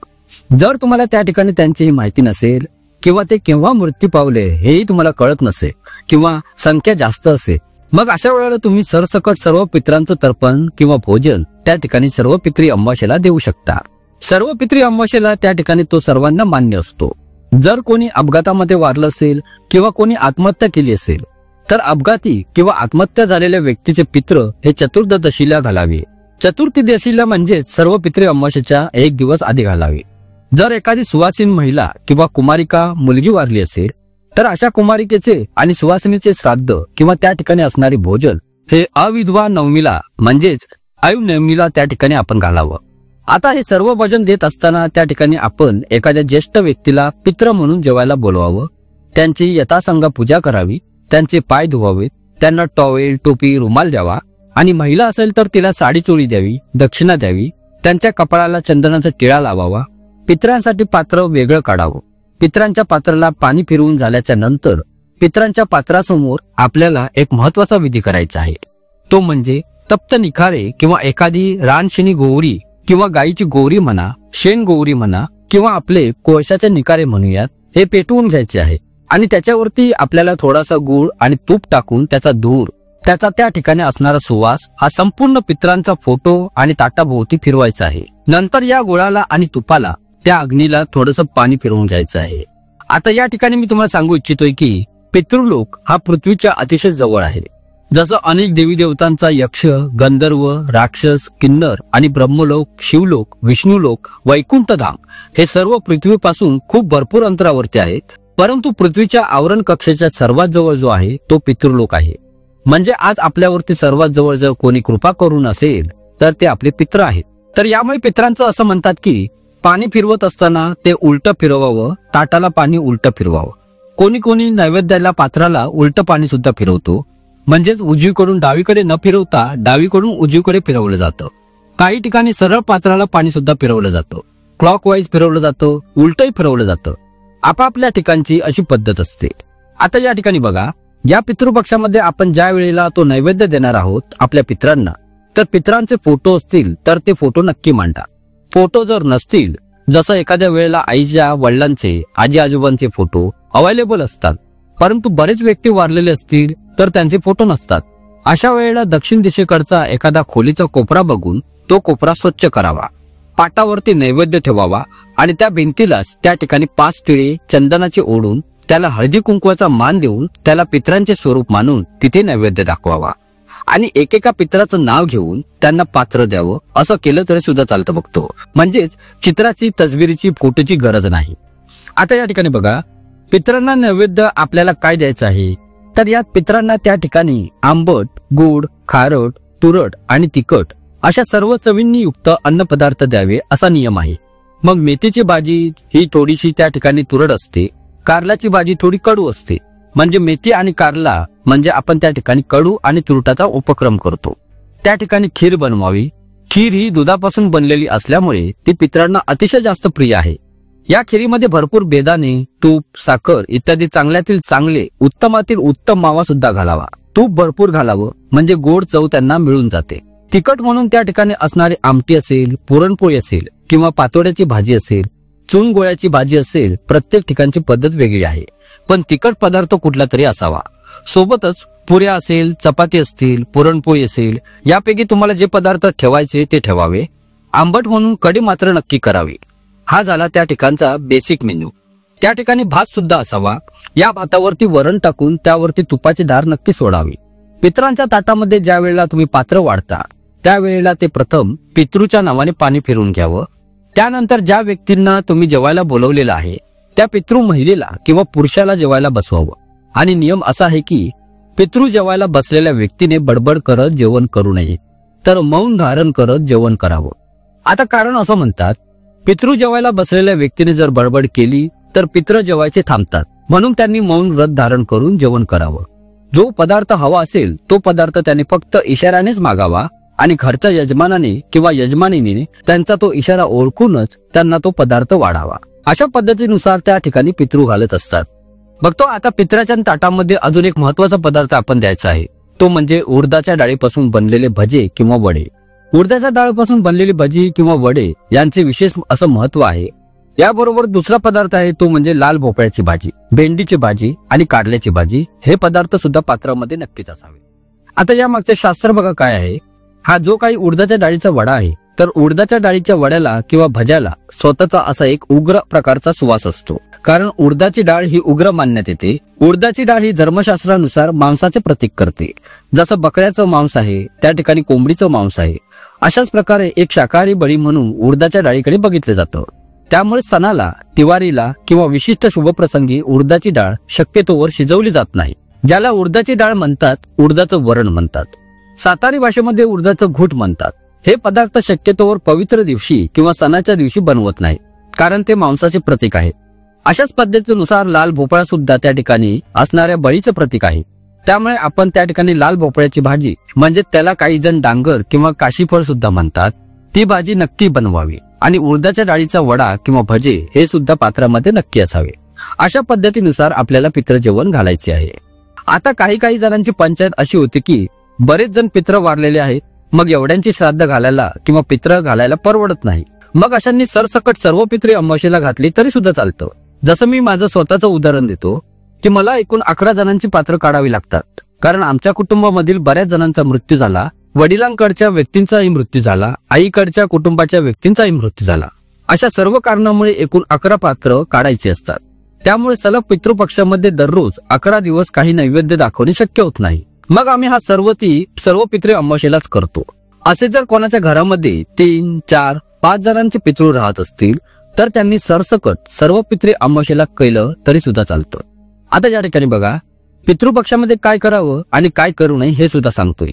जर तुम्हाला त्या ठिकाणी त्यांची माहिती नसेल किंवा ते केव्हा मृत्यू पावले हेही तुम्हाला कळत नसेल किंवा संख्या जास्त असेल, मग अशा वेळेला तुम्ही सरसकट सर्व पितरांचं तर्पण किंवा भोजन त्या ठिकाणी सर्व पितरी अमावास्येला देऊ शकता. सर्व पितरी अमावास्येला त्या ठिकाणी तो सर्वांना मान्य असतो. जर कोणी अपघातामध्ये वारलं असेल किंवा कोणी आत्महत्या केली असेल तर अपघाती किंवा आत्महत्या झालेल्या व्यक्तीचे पित्र हे चतुर्दशीला घालावे. चतुर्थीदशीला म्हणजेच सर्व पितृ अमावस्येच्या एक दिवस आधी घालावे. जर एखादी सुवासिन महिला किंवा कुमारिका मुलगी वारली असेल तर अशा कुमारिकेचे आणि सुवासिनीचे श्राद्ध किंवा त्या ठिकाणी असणारे भोजन हे अविधवा नवमीला म्हणजेच आयु नवमीला त्या ठिकाणी आपण घालावं. आता हे सर्व भोजन देत असताना त्या ठिकाणी आपण एखाद्या ज्येष्ठ व्यक्तीला पित्र म्हणून जेवायला बोलवावं. त्यांची यथासंग पूजा करावी, त्यांचे पाय धुवावेत, त्यांना टॉवेल, टोपी, रुमाल द्यावा आणि महिला असेल तर तिला साडी चोळी द्यावी, दक्षिणा द्यावी, त्यांच्या कपाळाला चंदनाचा टिळा लावावा. पितरांसाठी पात्र वेगळं काढावं. पितरांच्या पात्राला पाणी फिरवून झाल्याच्या नंतर पितरांच्या पात्रासमोर आपल्याला एक महत्वाचा विधी करायचा आहे. तो म्हणजे तप्त निखारे किंवा एखादी रानशेणी गोवरी किंवा गायीची गोवरी म्हणा, शेण गोवरी म्हणा किंवा आपले कोळशाचे निखारे म्हणूयात, हे पेटवून घ्यायचे आहे आणि त्याच्यावरती आपल्याला थोडासा गूळ आणि तूप टाकून त्याचा धूर, त्याचा त्या ठिकाणी असणारा सुवास हा संपूर्ण पितरांचा फोटो आणि ताटाभोवती फिरवायचा आहे. नंतर या गुळाला आणि तुपाला त्या अग्नीला थोडंसं पाणी फिरवून घ्यायचं आहे. आता या ठिकाणी मी तुम्हाला सांगू इच्छितोय की पितृलोक हा पृथ्वीच्या अतिशय जवळ आहे. जसं अनेक देवी देवतांचा यक्ष, गंधर्व, राक्षस, किन्नर आणि ब्रह्मलोक, शिवलोक, विष्णुलोक, वैकुंठधाम हे सर्व पृथ्वीपासून खूप भरपूर अंतरावरती आहेत. परंतु पृथ्वीच्या आवरण कक्षेच्या सर्वात जवळ जो आहे तो पितृलोक आहे. म्हणजे आज आपल्यावरती सर्वात जवळ जर कोणी कृपा करून असेल तर ते आपले पित्र आहेत. तर यामुळे पितरांचं असं म्हणतात की पाणी फिरवत असताना ते उलटं फिरवावं, ताटाला पाणी उलटं फिरवावं. कोणी कोणी नैवेद्याला पात्राला उलटं पाणी सुद्धा फिरवतो, म्हणजेच उजवीकडून डावीकडे न फिरवता डावीकडून उजवीकडे फिरवलं जातं. काही ठिकाणी सरळ पात्राला पाणी सुद्धा फिरवलं जातं, क्लॉकवाईज फिरवलं जातं, उलटही फिरवलं जातं. आपापल्या ठिकाणची अशी पद्धत असते. आता या ठिकाणी बघा, या पितृपक्षामध्ये आपण ज्या वेळेला तो नैवेद्य देणार आहोत आपल्या पितरांना, तर पितरांचे फोटो असतील तर ते फोटो नक्की मांडा. फोटो जर नसतील, जसं एखाद्या वेळेला आईच्या वडिलांचे, आजी आजोबांचे फोटो अवेलेबल असतात, परंतु बरेच व्यक्ती वारलेले असतील तर त्यांचे फोटो नसतात, अशा वेळेला दक्षिण दिशेकडचा एखादा खोलीचा कोपरा बघून तो कोपरा स्वच्छ करावा, पाटावरती नैवेद्य ठेवावा आणि त्या भिंतीलाच त्या ठिकाणी 5 टिळे चंदनाचे ओढून त्याला हळदी कुंकवाचा मान देऊन त्याला पितरांचे स्वरूप मानून तिथे नैवेद्य दाखवावा आणि एकेका पितराचं नाव घेऊन त्यांना पात्र द्यावं. असं केलं तरी सुद्धा चालतं बघतो. म्हणजेच चित्राची, तसबिरीची, फोटोची गरज नाही. आता या ठिकाणी बघा, पितरांना नैवेद्य आपल्याला काय द्यायचं आहे, तर यात पितरांना त्या ठिकाणी आंबट, गोड, खारट, तुरट आणि तिखट अशा सर्व चवींनी युक्त अन्न पदार्थ द्यावे असा नियम आहे. मग मेथीची भाजी ही थोडीशी त्या ठिकाणी तुरट असते, कारल्याची भाजी थोडी कडू असते. म्हणजे मेथी आणि कारला म्हणजे आपण त्या ठिकाणी कडू आणि तुरटाचा उपक्रम करतो. त्या ठिकाणी खीर बनवावी. खीर ही दुधापासून बनलेली असल्यामुळे ती पितरांना अतिशय जास्त प्रिय आहे. या खिरीमध्ये भरपूर बेदाणे, तूप, साखर इत्यादी चांगल्यातील चांगले, उत्तमातील उत्तम मावा सुद्धा घालावा. तूप भरपूर घालावं म्हणजे गोड चव त्यांना मिळून जाते. तिखट म्हणून त्या ठिकाणी असणारी आमटी असेल, पुरणपोळी असेल किंवा पातोड्याची भाजी असेल, चून गोळ्याची भाजी असेल, प्रत्येक ठिकाणची पद्धत वेगळी आहे, पण तिखट पदार्थ कुठला तरी असावा. सोबतच पुऱ्या असेल, चपाती असतील, पुरणपोळी असेल, यापैकी तुम्हाला जे पदार्थ ठेवायचे ते ठेवावे. आंबट म्हणून कढी मात्र नक्की करावी. हा झाला त्या ठिकाणचा बेसिक मेन्यू. त्या ठिकाणी भात सुद्धा असावा. या भातावरती वरण टाकून त्यावरती तुपाची धार नक्की सोडावी. पितरांच्या ताटामध्ये ज्या वेळेला तुम्ही पात्र वाढता त्यावेळेला ते प्रथम पितृच्या नावाने पाणी फिरवून घ्यावं. त्यानंतर ज्या व्यक्तींना तुम्ही जेवायला बोलवलेलं आहे त्या पितृ महिलेला किंवा पुरुषाला जेवायला बसवावं. आणि नियम असा आहे की पितृ जेवायला बसलेल्या व्यक्तीने बडबड करत जेवण करू नये, तर मौन धारण करत जेवण करावं. आता कारण असं म्हणतात, पितृ जेवायला बसलेल्या व्यक्तीने जर बडबड केली तर पितृ जेवायचे थांबतात, म्हणून त्यांनी मौन व्रत धारण करून जेवण करावं. जो पदार्थ हवा असेल तो पदार्थ त्याने फक्त इशाऱ्यानेच मागावा आणि घरच्या यजमानाने किंवा यजमानीने त्यांचा तो इशारा ओळखूनच त्यांना तो पदार्थ वाढावा. अशा पद्धतीनुसार त्या ठिकाणी पितृ घालत असतात. बघतो आता पितराच्या ताटामध्ये अजून एक महत्वाचा पदार्थ आपण द्यायचा आहे, तो म्हणजे उडदाच्या डाळीपासून बनलेले भजे किंवा वडे. उडदाच्या डाळीपासून बनलेली भजी किंवा वडे यांचे विशेष असं महत्व आहे. याबरोबर दुसरा पदार्थ आहे तो म्हणजे लाल भोपळ्याची भाजी, भेंडीची भाजी आणि कारल्याची भाजी. हे पदार्थ सुद्धा पात्रामध्ये नक्कीच असावे. आता या मागचे शास्त्र बघा काय आहे. हा जो काही उडदाच्या डाळीचा वडा आहे तर उडदाच्या डाळीच्या वड्याला किंवा भज्याला स्वतःचा असा एक उग्र प्रकारचा सुवास असतो. कारण उडदाची डाळ ही उग्र मानण्यात येते. उडदाची डाळ ही धर्मशास्त्रानुसार मांसाचे प्रतीक करते. जसं बकऱ्याचं मांस आहे त्या ठिकाणी कोंबडीचं मांस आहे. अशाच प्रकारे एक शाकाहारी बळी म्हणून उडदाच्या डाळीकडे बघितलं जातं. त्यामुळे सणाला, तिवारीला किंवा विशिष्ट शुभप्रसंगी उडदाची डाळ शक्यतोवर शिजवली जात नाही. ज्याला उडदाची डाळ म्हणतात, उडदाचं वरण म्हणतात. सातारी भाषेमध्ये उडदाचं घूट म्हणतात. हे पदार्थ शक्यतोवर पवित्र दिवशी किंवा सणाच्या दिवशी बनवत नाही, कारण ते मांसाचे प्रतीक आहे. अशाच पद्धतीनुसार लाल भोपळा सुद्धा त्या ठिकाणी असणाऱ्या बळीचं प्रतीक आहे. त्यामुळे आपण त्या ठिकाणी लाल भोपळ्याची भाजी, म्हणजे त्याला काही जण डांगर किंवा काशीफळ सुद्धा म्हणतात, ती भाजी नक्की बनवावी. आणि उडदाच्या डाळीचा वडा किंवा भजे हे सुद्धा पात्रामध्ये नक्की असावे. अशा पद्धतीनुसार आपल्याला पित्र जेवण घालायचे आहे. आता काही जणांची पंचायत अशी होती की बरेच जण पित्र वारलेले आहेत, मग एवढ्यांची श्राद्ध घालायला किंवा पित्र घालायला परवडत नाही. मग अशांनी सरसकट सर्व पित्रे अमावस्येला घातली तरी सुद्धा चालतं. जसं मी माझं स्वतःचं उदाहरण देतो की मला एकूण 11 जणांची पात्र काढावी लागतात. कारण आमच्या कुटुंबामधील बऱ्याच जणांचा मृत्यू झाला. वडिलांकडच्या व्यक्तींचाही मृत्यू झाला, आईकडच्या कुटुंबाच्या व्यक्तींचाही मृत्यू झाला. अशा सर्व कारणामुळे एकूण 11 पात्र काढायची असतात. त्यामुळे सलग पितृपक्षामध्ये दररोज 11 दिवस काही नैवेद्य दाखवणे शक्य होत नाही. मग आम्ही हा सर्व पित्रे अमावस्येलाच करतो. असे जर कोणाच्या घरामध्ये 3, 4, 5 जणांचे पितृ राहत असतील तर त्यांनी सरसकट सर्व पित्रे अमावस्येला केलं तरी सुद्धा चालतं. आता या ठिकाणी बघा, पितृपक्षामध्ये काय करावं आणि काय करू नये हे सुद्धा सांगतोय.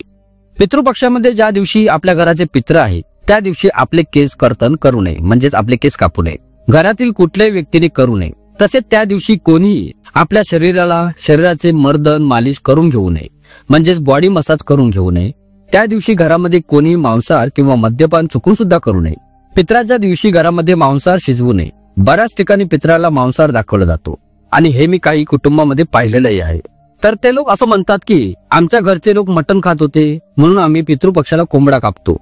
पितृपक्षामध्ये ज्या दिवशी आपल्या घराचे पित्र आहे त्या दिवशी आपले केस कर्तन करू नये, म्हणजेच आपले केस कापू नये. घरातील कुठल्याही व्यक्तीने करू नये. तसेच त्या दिवशी कोणीही आपल्या शरीराचे मर्दन मालिश करून घेऊ नये, म्हणजेच बॉडी मसाज करून घेऊ नये. त्या दिवशी घरामध्ये कोणी मांसाहार किंवा मद्यपान चुकून सुद्धा करू नये. पित्राच्या दिवशी घरामध्ये मांसाहार शिजवू नये. बऱ्याच ठिकाणी पित्राला मांसाहार दाखवला जातो आणि हे मी काही कुटुंबामध्ये पाहिलेलंही आहे. तर ते लोक असं म्हणतात की आमच्या घरचे लोक मटण खात होते म्हणून आम्ही पितृपक्षाला कोंबडा कापतो.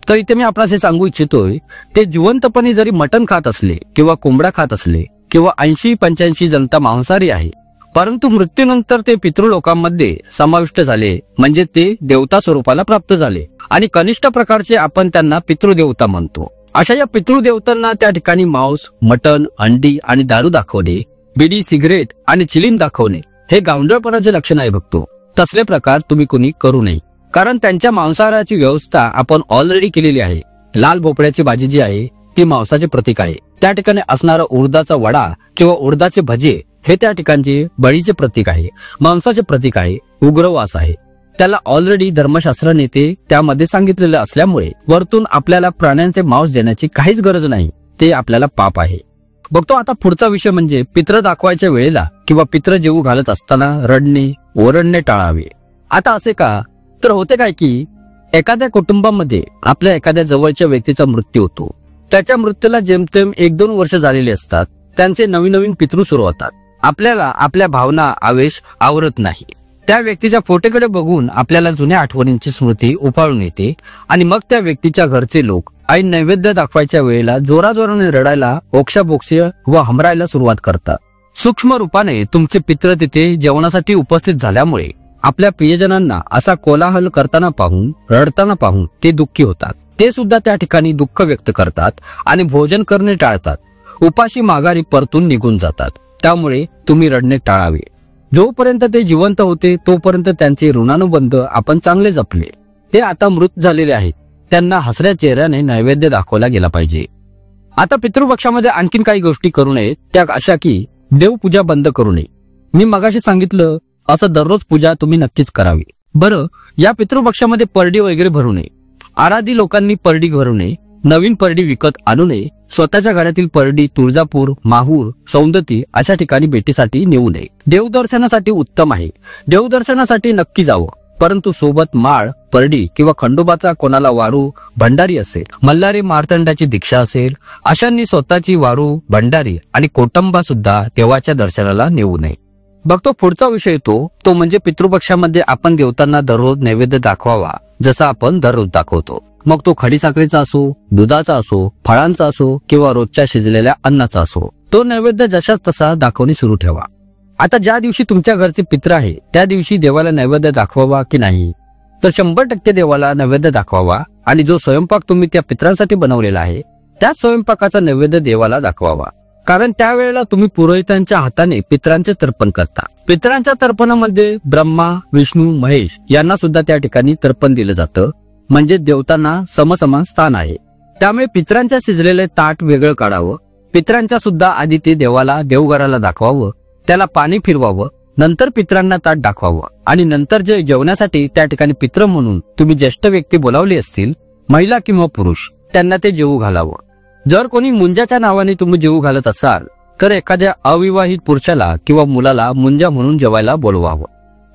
तर इथे मी आपणास हे सांगू इच्छितोय, ते जिवंतपणे जरी मटण खात असले किंवा कोंबडा खात असले किंवा 80-85 जनता मांसाहारी आहे, परंतु मृत्यूनंतर ते पितृलोकांमध्ये समाविष्ट झाले, म्हणजे ते देवता स्वरूपाला प्राप्त झाले आणि कनिष्ठ प्रकारचे आपण त्यांना पितृदेवता म्हणतो. अशा या पितृदेवतांना त्या ठिकाणी मांस, मटण, अंडी आणि दारू दाखवणे, बिडी, सिगरेट आणि चिलीम दाखवणे हे गावंढळपणाचे लक्षण आहे बघतो. तसले प्रकार तुम्ही कुणी करू नये, कारण त्यांच्या मांसाहाराची व्यवस्था आपण ऑलरेडी केलेली आहे. लाल भोपळ्याची भाजी जी आहे ती मांसाचे प्रतीक आहे. त्या ठिकाणी असणारा उडदाचा वडा किंवा उडदाचे भजे हे त्या ठिकाणचे बळीचे प्रतीक आहे, मांसाचे प्रतीक आहे, उग्रवास आहे. त्याला ऑलरेडी धर्मशास्त्राने ते त्यामध्ये सांगितलेलं असल्यामुळे वरतून आपल्याला प्राण्यांचे मांस देण्याची काहीच गरज नाही. ते आपल्याला पाप आहे. बघतो आता पुढचा विषय म्हणजे पित्र दाखवायच्या वेळेला किंवा पित्र जेवू घालत असताना रडणे, ओरडणे टाळावे. आता असे का, तर होते काय की एखाद्या कुटुंबामध्ये आपल्या एखाद्या जवळच्या व्यक्तीचा मृत्यू होतो. त्याच्या मृत्यूला जेमतेम 1-2 वर्ष झालेली असतात. त्यांचे नवीन पितृ सुरू होतात. आपल्याला आपल्या भावना, आवेश आवरत नाही. त्या व्यक्तीच्या फोटोकडे बघून आपल्याला जुन्या आठवणींची स्मृती उफाळून येते आणि मग त्या व्यक्तीच्या घरचे लोक ऐन नैवेद्य दाखवायच्या वेळेला जोराजोराने रडायला, ओक्साबोक्सी व हमरायला सुरुवात करतात. सूक्ष्म रूपाने तुमचे पित्र तिथे जेवणासाठी उपस्थित झाल्यामुळे आपल्या प्रियजनांना असा कोलाहल करताना पाहून, रडताना पाहून ते दुःखी होतात. ते सुद्धा त्या ठिकाणी दुःख व्यक्त करतात आणि भोजन करणे टाळतात. उपाशी माघारी परतून निघून जातात. त्यामुळे तुम्ही रडणे टाळावे. जोपर्यंत ते जिवंत होते तोपर्यंत त्यांचे ऋणानुबंध आपण चांगले जपले. ते आता मृत झालेले आहेत, त्यांना हसऱ्या चेहऱ्याने नैवेद्य दाखवला गेला पाहिजे. आता पितृपक्षामध्ये आणखीन काही गोष्टी करू नये, त्या अशा की देवपूजा बंद करू नये. मी मगाशी सांगितलं असं दररोज पूजा तुम्ही नक्कीच करावी. बरं, या पितृपक्षामध्ये परडी वगैरे भरू नये. आराधी लोकांनी परडी भरू नये. नवीन परडी विकत आणू नये. स्वतःच्या घरातील परडी तुळजापूर, माहूर, सौंदती अशा ठिकाणी भेटीसाठी नेऊ नये. देवदर्शनासाठी उत्तम आहे, देवदर्शनासाठी नक्की जावं, परंतु सोबत माळ, परडी किंवा खंडोबाचा कोणाला वारू, भंडारी असेल, मल्हारी मार्तंडाची दीक्षा असेल, अशांनी स्वतःची वारू, भंडारी आणि कोटंबा सुद्धा देवाच्या दर्शनाला नेऊ नये. बघतो पुढचा विषय येतो तो म्हणजे पितृपक्षामध्ये आपण देवतांना दररोज नैवेद्य दाखवावा, जसा आपण दररोज दाखवतो. मग तो खडीसाखरेचा असो, दुधाचा असो, फळांचा असो किंवा रोजच्या शिजलेल्या अन्नाचा असो, तो नैवेद्य जशाच तसा दाखवणे सुरू ठेवा. आता ज्या दिवशी तुमच्या घरचे पित्र आहे त्या दिवशी देवाला नैवेद्य दाखवावा की नाही, तर 100% देवाला नैवेद्य दाखवावा आणि जो स्वयंपाक तुम्ही त्या पितरांसाठी बनवलेला आहे त्याच स्वयंपाकाचा नैवेद्य देवाला दाखवावा, कारण त्यावेळेला तुम्ही पुरोहितांच्या हाताने पितरांचे तर्पण करता. पितरांच्या तर्पणामध्ये ब्रह्मा, विष्णू, महेश यांना सुद्धा त्या ठिकाणी तर्पण दिलं जातं, म्हणजे देवतांना समसमान स्थान आहे. त्यामुळे पितरांच्या शिजलेले ताट वेगळं काढावं, पितरांच्या सुद्धा आधी ते देवाला देवघराला दाखवावं, त्याला पाणी फिरवावं, नंतर पितरांना ताट दाखवावं आणि नंतर जे जेवण्यासाठी त्या ठिकाणी पित्र म्हणून तुम्ही ज्येष्ठ व्यक्ती बोलावली असतील, महिला किंवा पुरुष, त्यांना ते जेवू घालावं. जर कोणी मुंजाच्या नावाने तुम्ही जेवू घालत असाल तर एखाद्या अविवाहित पुरुषाला किंवा मुलाला मुंजा म्हणून जेवायला बोलवावं.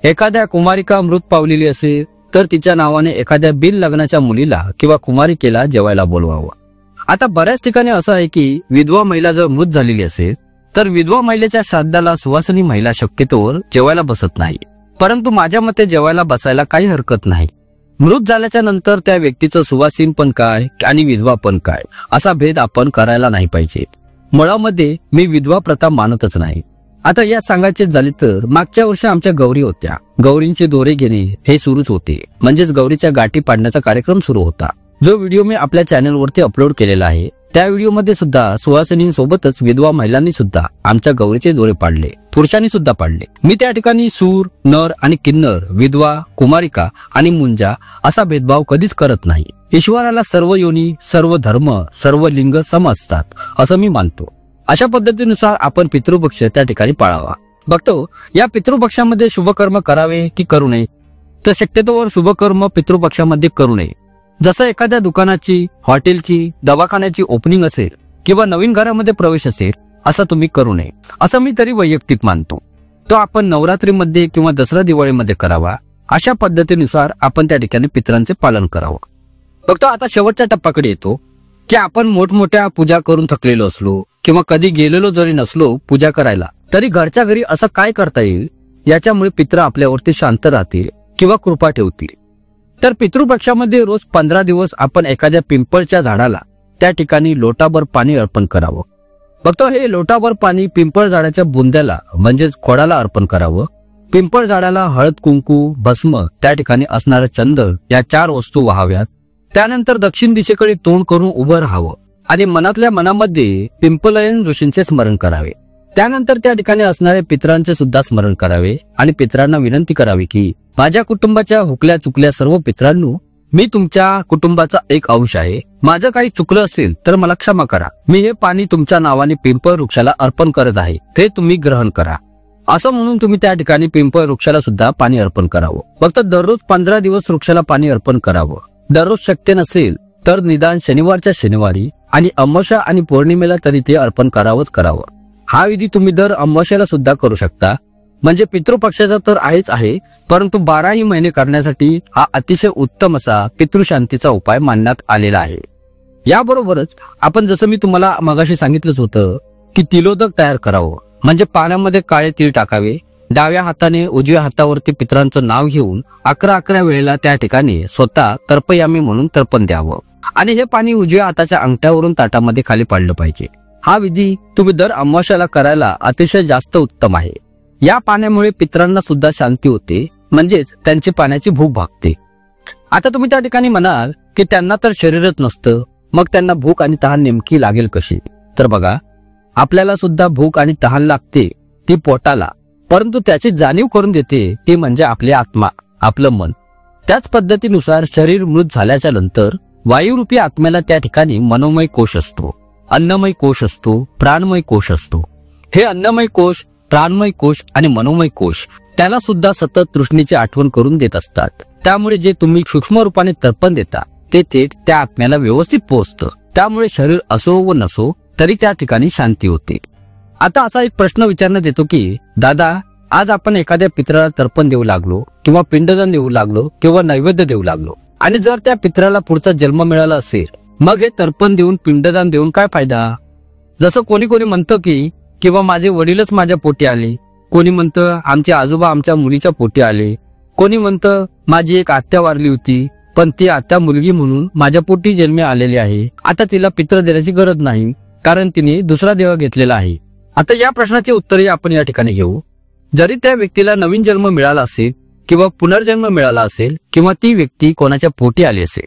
एखाद्या कुमारिका मृत पावलेली असेल तर तिच्या नावाने एखाद्या बिन लग्नाच्या मुलीला किंवा कुमारिकेला जेवायला बोलवावं. आता बऱ्याच ठिकाणी असं आहे की विधवा महिला जर मृत झालेली असेल तर विधवा महिलेच्या श्राद्धाला सुवासिनी महिला शक्यतोवर जेवायला बसत नाही, परंतु माझ्या मते जेवायला बसायला काही हरकत नाही. मृत झाल्याच्या नंतर त्या व्यक्तीचं सुवासीन पण काय आणि विधवा पण काय असा भेद आपण करायला नाही पाहिजे. मुळामध्ये मी विधवा प्रथा मानतच नाही. आता या सांगायचे झाले तर मागच्या वर्षी आमच्या गौरी होत्या. गौरींचे दोरे घेणे हे सुरूच होते, म्हणजेच गौरीच्या गाठी पाडण्याचा कार्यक्रम सुरू होता, जो व्हिडिओ मी आपल्या चॅनलवरती अपलोड केलेला आहे. त्या व्हिडिओमध्ये सुद्धा सुवासिनींसोबतच विधवा महिलांनी सुद्धा आमच्या गौरीचे दोरे पाडले, पुरुषांनी सुद्धा पाडले. मी त्या ठिकाणी सूर, नर आणि किन्नर, विधवा, कुमारिका आणि मुंजा असा भेदभाव कधीच करत नाही. ईश्वराला सर्व योनी, सर्व धर्म, सर्व लिंग सम असतात असं मी मानतो. अशा पद्धतीनुसार आपण पितृपक्ष त्या ठिकाणी पाळावा. बघतो या पितृपक्षामध्ये शुभकर्म करावे की करू नये, तर शक्यतोवर शुभकर्म पितृपक्षामध्ये करू नये. जसं एखाद्या दुकानाची, हॉटेलची, दवाखान्याची ओपनिंग असेल किंवा नवीन घरामध्ये प्रवेश असेल असं तुम्ही करू नये, असं मी तरी वैयक्तिक मानतो. तो आपण नवरात्रीमध्ये किंवा दसरा दिवाळीमध्ये करावा. अशा पद्धतीनुसार आपण त्या ठिकाणी पितरांचे पालन करावं. फक्त आता शेवटच्या टप्प्याकडे येतो की आपण मोठमोठ्या पूजा करून थकलेलो असलो किंवा कधी गेलेलो जरी नसलो पूजा करायला, तरी घरच्या घरी असं काय करता येईल याच्यामुळे पित्र आपल्यावरती शांत राहतील किंवा कृपा ठेवतील. तर पितृपक्षामध्ये रोज 15 दिवस आपण एखाद्या पिंपळच्या झाडाला त्या ठिकाणी लोटाभर पाणी अर्पण करावं. फक्त हे लोटाभर पाणी पिंपळ झाडाच्या बुंद्याला म्हणजेच खोडाला अर्पण करावं. पिंपळ झाडाला हळद, कुंकू, भस्म, त्या ठिकाणी असणारा चंदन या 4 वस्तू वाहाव्यात. त्यानंतर दक्षिण दिशेकडे तोंड करून उभं राहावं आणि मनातल्या मनामध्ये पिंपलयन ऋषींचे स्मरण करावे. त्यानंतर त्या ठिकाणी असणाऱ्या पितरांचे सुद्धा स्मरण करावे आणि पितरांना विनंती करावी की माझ्या कुटुंबाच्या हुकल्या चुकल्या सर्व पितरांनो, मी तुमच्या कुटुंबाचा एक अंश आहे. माझं काही चुकलं असेल तर मला क्षमा करा. मी हे पाणी तुमच्या नावाने पिंपळ वृक्षाला अर्पण करत आहे, हे तुम्ही ग्रहण करा. असं म्हणून तुम्ही त्या ठिकाणी पिंपळ वृक्षाला सुद्धा पाणी अर्पण करावं. फक्त दररोज 15 दिवस वृक्षाला पाणी अर्पण करावं. दररोज शक्य नसेल तर निदान शनिवारच्या शनिवारी आणि अमावस्या आणि पौर्णिमेला तरी ते अर्पण करावं. हा विधी तुम्ही दर अमावस्याला सुद्धा करू शकता. म्हणजे पितृपक्षाचा तर आहेच आहे, परंतु 12ही महिने करण्यासाठी हा अतिशय उत्तम असा पितृशांतीचा उपाय मानण्यात आलेला आहे. याबरोबरच आपण जसं मी तुम्हाला मगाशी सांगितलंच होतं की तिलोदक तयार करावं, म्हणजे पाण्यामध्ये काळे तीळ टाकावे. डाव्या हाताने उजव्या हातावरती पितरांचं नाव घेऊन 11 वेळेला त्या ठिकाणी स्वतः तर्पयामी म्हणून तर्पण द्यावं आणि हे पाणी उजव्या हाताच्या अंगठ्यावरून ताटामध्ये खाली पाडलं पाहिजे. हा विधी तुम्ही दर अमावस्याला करायला अतिशय जास्त उत्तम आहे. या पाण्यामुळे पितरांना सुद्धा शांती होते, म्हणजेच त्यांची पाण्याची भूक भागते. आता तुम्ही त्या ठिकाणी म्हणाल की त्यांना तर शरीरच नसतं, मग त्यांना भूक आणि तहान नेमकी लागेल कशी? तर बघा, आपल्याला सुद्धा भूक आणि तहान लागते, ती पोटाला, परंतु त्याची जाणीव करून देते ती म्हणजे आपली आत्मा, आपलं मन. त्याच पद्धतीनुसार शरीर मृत झाल्याच्या नंतर वायुरूपी आत्म्याला त्या ठिकाणी मनोमय कोश असतो, अन्नमय कोश असतो, प्राणमय कोश असतो. हे अन्नमय कोश, प्राणमय कोश आणि मनोमय कोश त्याला सुद्धा सतत तृष्णेची आठवण करून देत असतात. त्यामुळे जे तुम्ही सूक्ष्म रूपाने तर्पण देता ते थेट त्या आत्म्याला व्यवस्थित पोहोचतं. त्यामुळे शरीर असो व नसो तरी त्या ठिकाणी शांती होते. आता असा एक प्रश्न विचारण्यात येतो की दादा, आज आपण एखाद्या पितराला तर्पण देऊ लागलो किंवा पिंडदान देऊ लागलो किंवा नैवेद्य देऊ लागलो आणि जर त्या पितराला पुढचा जन्म मिळाला असेल, मग हे तर्पण देऊन पिंडदान देऊन काय फायदा? जसं कोणी म्हणतं की किंवा माझे वडीलच माझ्या पोटी आले, कोणी म्हणतं आमचे आजोबा आमच्या मुलीच्या पोटी आले, कोणी म्हणतं माझी एक आत्या वारली होती पण ती आत्या मुलगी म्हणून माझ्या पोटी जन्मी आलेली आहे, आता तिला पित्र देण्याची गरज नाही कारण तिने दुसरा देह घेतलेला आहे. आता या प्रश्नाची उत्तरे आपण या ठिकाणी घेऊ. जरी त्या व्यक्तीला नवीन जन्म मिळाला असेल किंवा पुनर्जन्म मिळाला असेल किंवा ती व्यक्ती कोणाच्या पोटी आली असेल,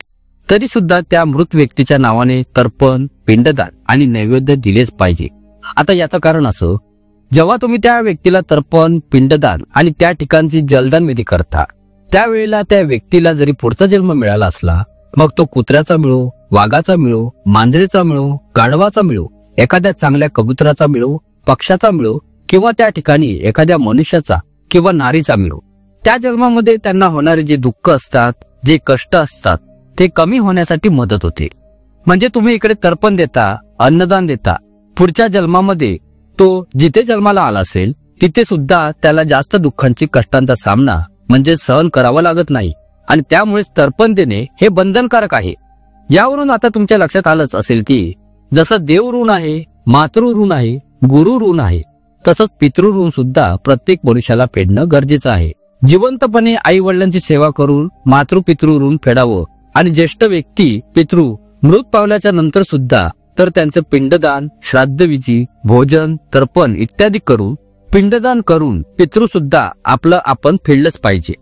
तरी सुद्धा त्या मृत व्यक्तीच्या नावाने तर्पण, पिंडदान आणि नैवेद्य दिलेच पाहिजे. आता याचं कारण असं, जेव्हा तुम्ही त्या व्यक्तीला तर्पण, पिंडदान आणि त्या ठिकाणची जलदान विधी करता, त्यावेळेला त्या व्यक्तीला जरी पुढचा जन्म मिळाला असला, मग तो कुत्र्याचा मिळो, वाघाचा मिळो, मांजरीचा मिळो, गाढवाचा मिळो, एखाद्या चांगल्या कबुतराचा मिळो, पक्षाचा मिळो किंवा त्या ठिकाणी एखाद्या मनुष्याचा किंवा नारीचा मिळो, त्या जन्मामध्ये त्यांना होणारे जे दुःख असतात, जे कष्ट असतात, ते कमी होण्यासाठी मदत होते. म्हणजे तुम्ही इकडे तर्पण देता, अन्नदान देता, पुढच्या जन्मामध्ये तो जिथे जन्माला आला असेल तिथे सुद्धा त्याला जास्त दुःखांची, कष्टांचा सामना म्हणजे सहन करावा लागत नाही आणि त्यामुळेच तर्पण देणे हे बंधनकारक आहे. यावरून आता तुमच्या लक्षात आलंच असेल की जसं देव ऋण आहे, मातृ ऋण आहे, गुरु ऋण आहे, तसंच पितृ ऋण सुद्धा प्रत्येक मनुष्याला फेडणं गरजेचं आहे. जिवंतपणे आई वडिलांची सेवा करून मातृ-पितृ ऋण फेडावं आणि ज्येष्ठ व्यक्ती पितृ मृत पावल्याच्या नंतर सुद्धा तर त्यांचं पिंडदान, श्राद्धविधी, भोजन, तर्पण इत्यादी करून, पिंडदान करून पितृ सुद्धा आपलं आपण फेडलंच पाहिजे.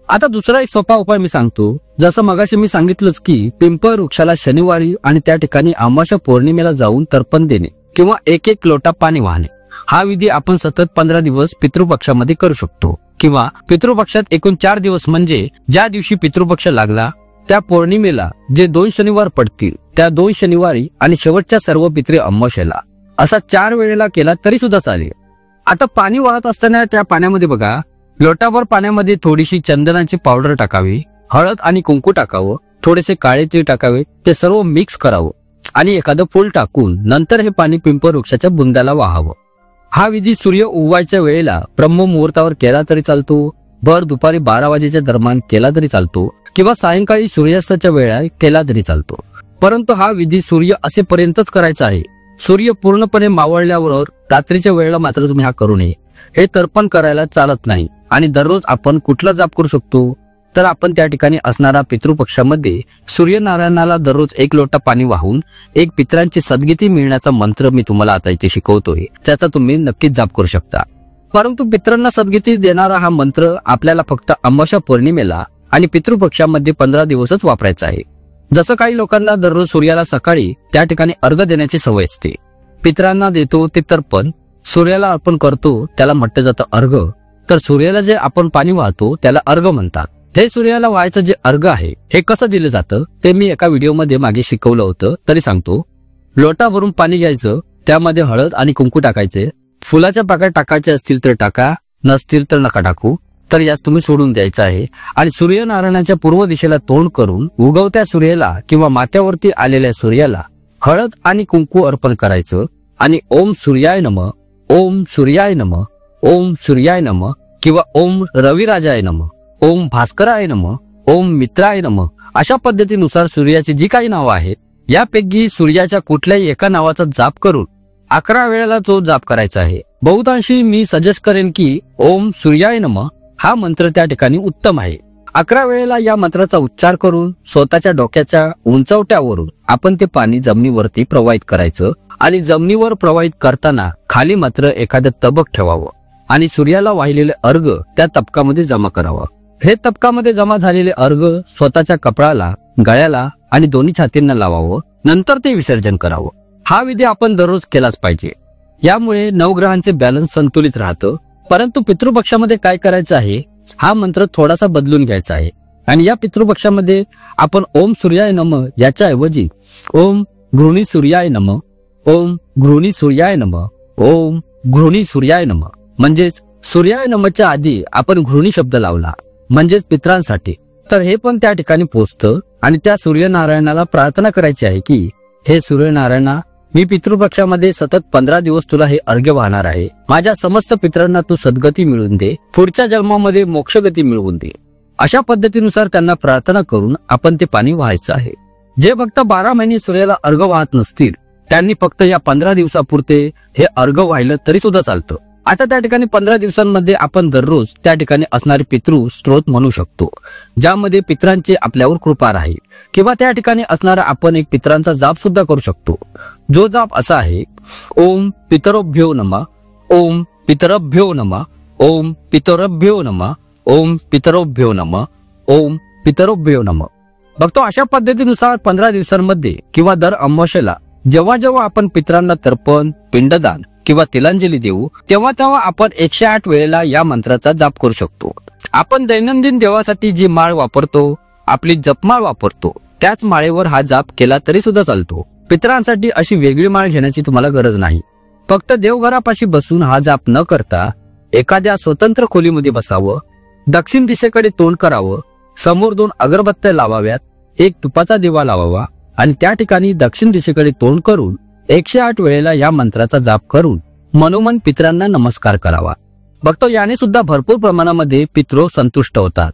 आता दुसरा एक सोपा उपाय मी सांगतो. जसं मगाशी मी सांगितलंच की पिंपळ वृक्षाला शनिवारी आणि त्या ठिकाणी अमावस्या पौर्णिमेला जाऊन तर्पण देणे किंवा एक लोटा पाणी वाहणे, हा विधी आपण सतत 15 दिवस पितृपक्षामध्ये करू शकतो. किंवा पितृपक्षात एकूण 4 दिवस म्हणजे ज्या दिवशी पितृपक्ष लागला त्या पौर्णिमेला जे 2 शनिवार पडतील त्या 2 शनिवारी आणि शेवटच्या सर्व पितृ अमावस्येला, असा 4 वेळेला केला तरी सुद्धा चालेल. आता पाणी वाहत असताना त्या पाण्यामध्ये बघा, लोटाभर पाण्यामध्ये थोडीशी चंदनाची पावडर टाकावी, हळद आणि कुंकू टाकावं, थोडेसे काळे तीळ टाकावे, ते सर्व मिक्स करावं आणि एखादं फूल टाकून नंतर हे पाणी पिंपळ वृक्षाच्या बुंदाला वाहावं. हा विधी सूर्य उगवायच्या वेळेला ब्रह्म मुहूर्तावर केला तरी चालतो, भर दुपारी 12 वाजेच्या दरम्यान केला तरी चालतो किंवा सायंकाळी सूर्यास्ताच्या वेळा केला तरी चालतो. परंतु हा विधी सूर्य असेपर्यंतच करायचा आहे. सूर्य पूर्णपणे मावळल्यावर रात्रीच्या वेळेला मात्र तुम्ही हा करू नये. हे तर्पण करायला चालत नाही. आणि दररोज आपण कुठला जाप करू शकतो, तर आपण त्या ठिकाणी असणारा पितृपक्षामध्ये सूर्यनारायणाला दररोज 1 लोटा पाणी वाहून एक पितरांची सद्गती मिळण्याचा मंत्र मी तुम्हाला आता इथे शिकवतोय, त्याचा तुम्ही नक्कीच जाप करू शकता. परंतु पितरांना सद्गती देणारा हा मंत्र आपल्याला फक्त अमावस्या पौर्णिमेला आणि पितृपक्षामध्ये 15 दिवसच वापरायचा आहे. जसं काही लोकांना दररोज सूर्याला सकाळी त्या ठिकाणी अर्घ देण्याची सवय असते. पितरांना देतो ते तर्पण, सूर्याला अर्पण करतो त्याला म्हटलं जातं अर्घ, तर सूर्याला जे आपण पाणी वाहतो त्याला अर्घ म्हणतात. हे सूर्याला व्हायचं जे अर्घ आहे हे कसं दिलं जातं ते मी एका व्हिडिओमध्ये मागे शिकवलं होतं, तरी सांगतो. लोटा भरून पाणी घ्यायचं, त्यामध्ये हळद आणि कुंकू टाकायचे, फुलाच्या पाकळ्या टाकायचे असतील तर टाका, नसतील तर नका टाकू, तर यास तुम्ही सोडून द्यायचं आहे. आणि सूर्यनारायणाच्या पूर्व दिशेला तोंड करून उगवत्या सूर्याला किंवा माथ्यावरती आलेल्या सूर्याला हळद आणि कुंकू अर्पण करायचं आणि ओम सूर्याय नमः, ओम सूर्याय नमः, ओम सूर्याय नमः किंवा ओम रविराजाय नमः, ओम भास्कराय नमः, ओम मित्राय नमः, अशा पद्धतीनुसार सूर्याची जी काही नावं आहेत यापैकी सूर्याच्या कुठल्याही एका नावाचा जाप करून 11 वेळेला तो जाप करायचा आहे. बहुतांशी मी सजेस्ट करेन की ओम सूर्याय नमः हा मंत्र त्या ठिकाणी उत्तम आहे. 11 वेळेला या मंत्राचा उच्चार करून स्वतःच्या डोक्याच्या उंचवट्यावरून आपण ते पाणी जमिनीवरती प्रवाहित करायचं आणि जमिनीवर प्रवाहित करताना खाली मात्र एखादं तबक ठेवावं आणि सूर्याला वाहिलेले अर्घ त्या तबकामध्ये जमा करावं. हे तबकामध्ये जमा झालेले अर्घ स्वतःच्या कपाळाला, गळ्याला आणि दोन्ही छातींना लावावं, नंतर ते विसर्जन करावं. हा विधी आपण दररोज केलाच पाहिजे. यामुळे नवग्रहांचे बॅलन्स संतुलित राहतं. परंतु पितृपक्षामध्ये काय करायचं आहे, हा मंत्र थोडासा बदलून घ्यायचा आहे आणि या पितृपक्षामध्ये आपण ओम सूर्याय नमः याच्या ऐवजी ओम घृणी सूर्याय नमः, ओम घृणी सूर्याय नमः, ओम घृणी सूर्याय नमः, म्हणजेच सूर्याय नमःच्या आधी आपण घृणी शब्द लावला म्हणजेच पितरांसाठी, तर हे पण त्या ठिकाणी पोचतं. आणि त्या सूर्यनारायणाला प्रार्थना करायची आहे की हे सूर्यनारायणा, मी पितृपक्षामध्ये सतत 15 दिवस तुला हे अर्घ्य वाहणार आहे. माझ्या समस्त पितरांना तू सद्गती मिळवून दे, पुढच्या जन्मामध्ये मोक्षगती मिळवून दे. अशा पद्धतीनुसार त्यांना प्रार्थना करून आपण ते पाणी वाहायचं आहे. जे भक्त 12 महिने सूर्याला अर्घ्य वाहत नसतील त्यांनी फक्त या 15 दिवसापुरते हे अर्घ्य वाहिलं तरी सुद्धा चालतं. आता त्या ठिकाणी 15 दिवसांमध्ये आपण दररोज त्या ठिकाणी असणारे पितृ स्त्रोत म्हणू शकतो, ज्यामध्ये पितरांची आपल्यावर कृपा राहील. किंवा त्या ठिकाणी असणारा आपण एक पितरांचा जाप सुद्धा करू शकतो. जो जाप असा आहे, ओम पितरभ्यो नमः, ओम पितरभ्यो नमः, ओम पितरभ्यो नमः, ओम पितरभ्यो नमः, ओम पितरभ्यो नमः, बघतो अशा पद्धतीनुसार 15 दिवसांमध्ये किंवा दर अमावस्येला जेव्हा जेव्हा आपण पितरांना तर्पण, पिंडदान किंवा तिलांजली देऊ तेव्हा तेव्हा आपण 108 वेळेला या मंत्राचा जाप करू शकतो. आपण दैनंदिन देवासाठी जी माळ वापरतो, आपली जपमाळ वापरतो, त्याच माळेवर हा जाप केला तरी सुद्धा चालतो. पितरांसाठी अशी वेगळी माळ घेण्याची तुम्हाला गरज नाही. फक्त देवघरापाशी बसून हा जाप न करता एखाद्या स्वतंत्र खोलीमध्ये बसावं, दक्षिण दिशेकडे तोंड करावं, समोर 2 अगरबत्त्या लावाव्यात, एक तुपाचा दिवा लावावा आणि त्या ठिकाणी दक्षिण दिशेकडे तोंड करून 108 वेळेला या मंत्राचा जाप करून मनोमन पितरांना नमस्कार करावा. बघतो याने सुद्धा भरपूर प्रमाणामध्ये पितृ संतुष्ट होतात.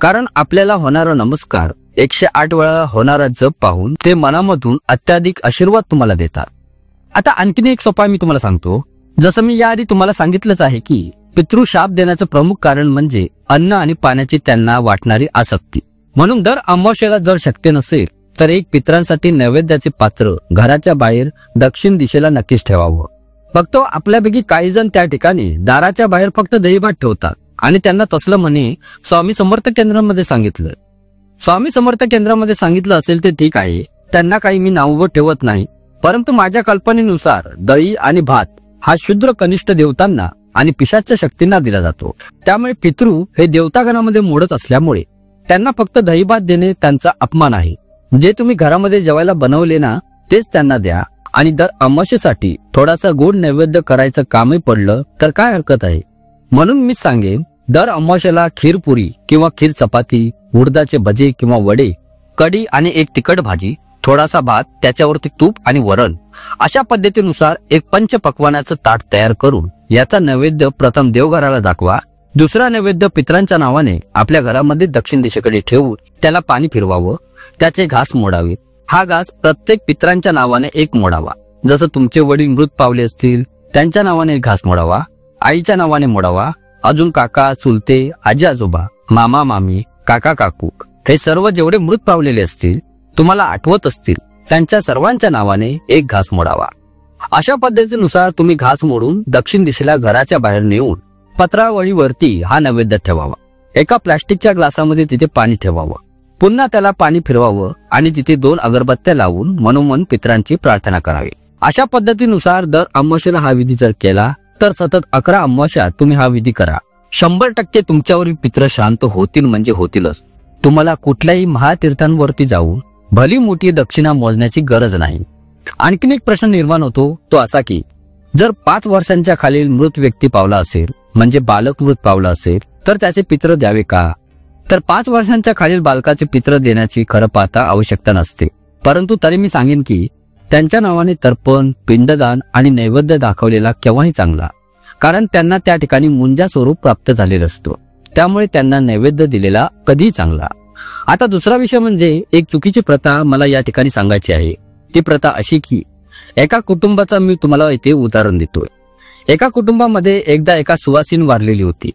कारण आपल्याला होणारा नमस्कार 108 वेळा होणारा जप पाहून ते मनामधून अत्याधिक आशीर्वाद तुम्हाला देतात. आता आणखीन एक सोपा मी तुम्हाला सांगतो. जसं मी याआधी तुम्हाला सांगितलंच आहे की पितृ शाप देण्याचं प्रमुख कारण म्हणजे अन्न आणि पाण्याची त्यांना वाटणारी आसक्ती. म्हणून दर अमावस्येला जर शक्य नसेल तर एक पितरांसाठी नैवेद्याचे पात्र घराच्या बाहेर दक्षिण दिशेला नक्कीच ठेवावं. बघतो आपल्यापैकी काही जण त्या ठिकाणी दाराच्या बाहेर फक्त दहीभात ठेवतात आणि त्यांना तसलं म्हणे स्वामी समर्थ केंद्रामध्ये सांगितलं. स्वामी समर्थ केंद्रामध्ये सांगितलं असेल ते ठीक आहे, त्यांना काही मी नाव ठेवत नाही. परंतु माझ्या कल्पनेनुसार दही आणि भात हा शूद्र कनिष्ठ देवतांना आणि पिशाच्य शक्तींना दिला जातो. त्यामुळे पितृ हे देवतागणामध्ये मोडत असल्यामुळे त्यांना फक्त दहीभात देणे त्यांचा अपमान आहे. जे तुम्ही घरामध्ये जेवायला बनवले ना तेच त्यांना द्या आणि दर अमावस्येसाठी थोडासा गोड नैवेद्य करायचं कामही पडलं तर काय हरकत आहे. म्हणून मी सांगेन दर अमावस्येला खीरपुरी किंवा खीर चपाती, उडदाचे भजे किंवा वडे, कढी आणि एक तिखट भाजी, थोडासा भात, त्याच्यावरती तूप आणि वरण अशा पद्धतीनुसार एक पंचपक्वानाचं ताट तयार करून याचा नैवेद्य प्रथम देवघराला दाखवा. दुसरा नैवेद्य पितरांच्या नावाने आपल्या घरामध्ये दक्षिण दिशेकडे ठेवून त्याला पाणी फिरवावं, त्याचे घास मोडावेत. हा घास प्रत्येक पितरांच्या नावाने एक मोडावा. जसं तुमचे वडील मृत पावले असतील त्यांच्या नावाने घास मोडावा, आईच्या नावाने मोडावा. अजून काका, चुलते, आजी आजोबा, मामा मामी, काका काकू हे सर्व जेवढे मृत पावलेले असतील तुम्हाला आठवत असतील त्यांच्या सर्वांच्या नावाने एक घास मोडावा. अशा पद्धतीनुसार तुम्ही घास मोडून दक्षिण दिशेला घराच्या बाहेर नेऊन पत्रावळीवरती हा नैवेद्य ठेवावा. एका प्लास्टिकच्या ग्लासामध्ये तिथे पाणी ठेवावं. पुन्हा त्याला पाणी फिरवावं आणि तिथे 2 अगरबत्त्या लावून मनोमन पितरांची प्रार्थना करावी. अशा पद्धतीनुसार दर अमावस्येला हा विधी जर केला तर सतत 11 अमावस्या तुम्ही हा विधी करा. 100% तुमच्यावरील पित्र शांत होतील म्हणजे होतीलच. तुम्हाला कुठल्याही महातीर्थांवरती जाऊन भली मोठी दक्षिणा मोजण्याची गरज नाही. आणखीन एक प्रश्न निर्माण होतो तो असा की जर 5 वर्षांच्या खालील मृत व्यक्ती पावला असेल म्हणजे बालक मृत पावला असेल तर त्याचे पित्र द्यावे का? तर 5 वर्षांच्या खालील बालकाचे पित्र देण्याची खरं पाहता आवश्यकता नसते. परंतु तरी मी सांगेन की त्यांच्या नावाने तर्पण, पिंडदान आणि नैवेद्य दाखवलेला केव्हाही चांगला. कारण त्यांना त्या ठिकाणी मुंजा स्वरूप प्राप्त झालेलं असतं. त्यामुळे त्यांना नैवेद्य दिलेला कधीही चांगला. आता दुसरा विषय म्हणजे एक चुकीची प्रथा मला या ठिकाणी सांगायची आहे. ती प्रथा अशी की एका कुटुंबाचा मी तुम्हाला इथे उदाहरण देतोय. एका कुटुंबामध्ये एकदा एका सुवासीन वारलेली होती.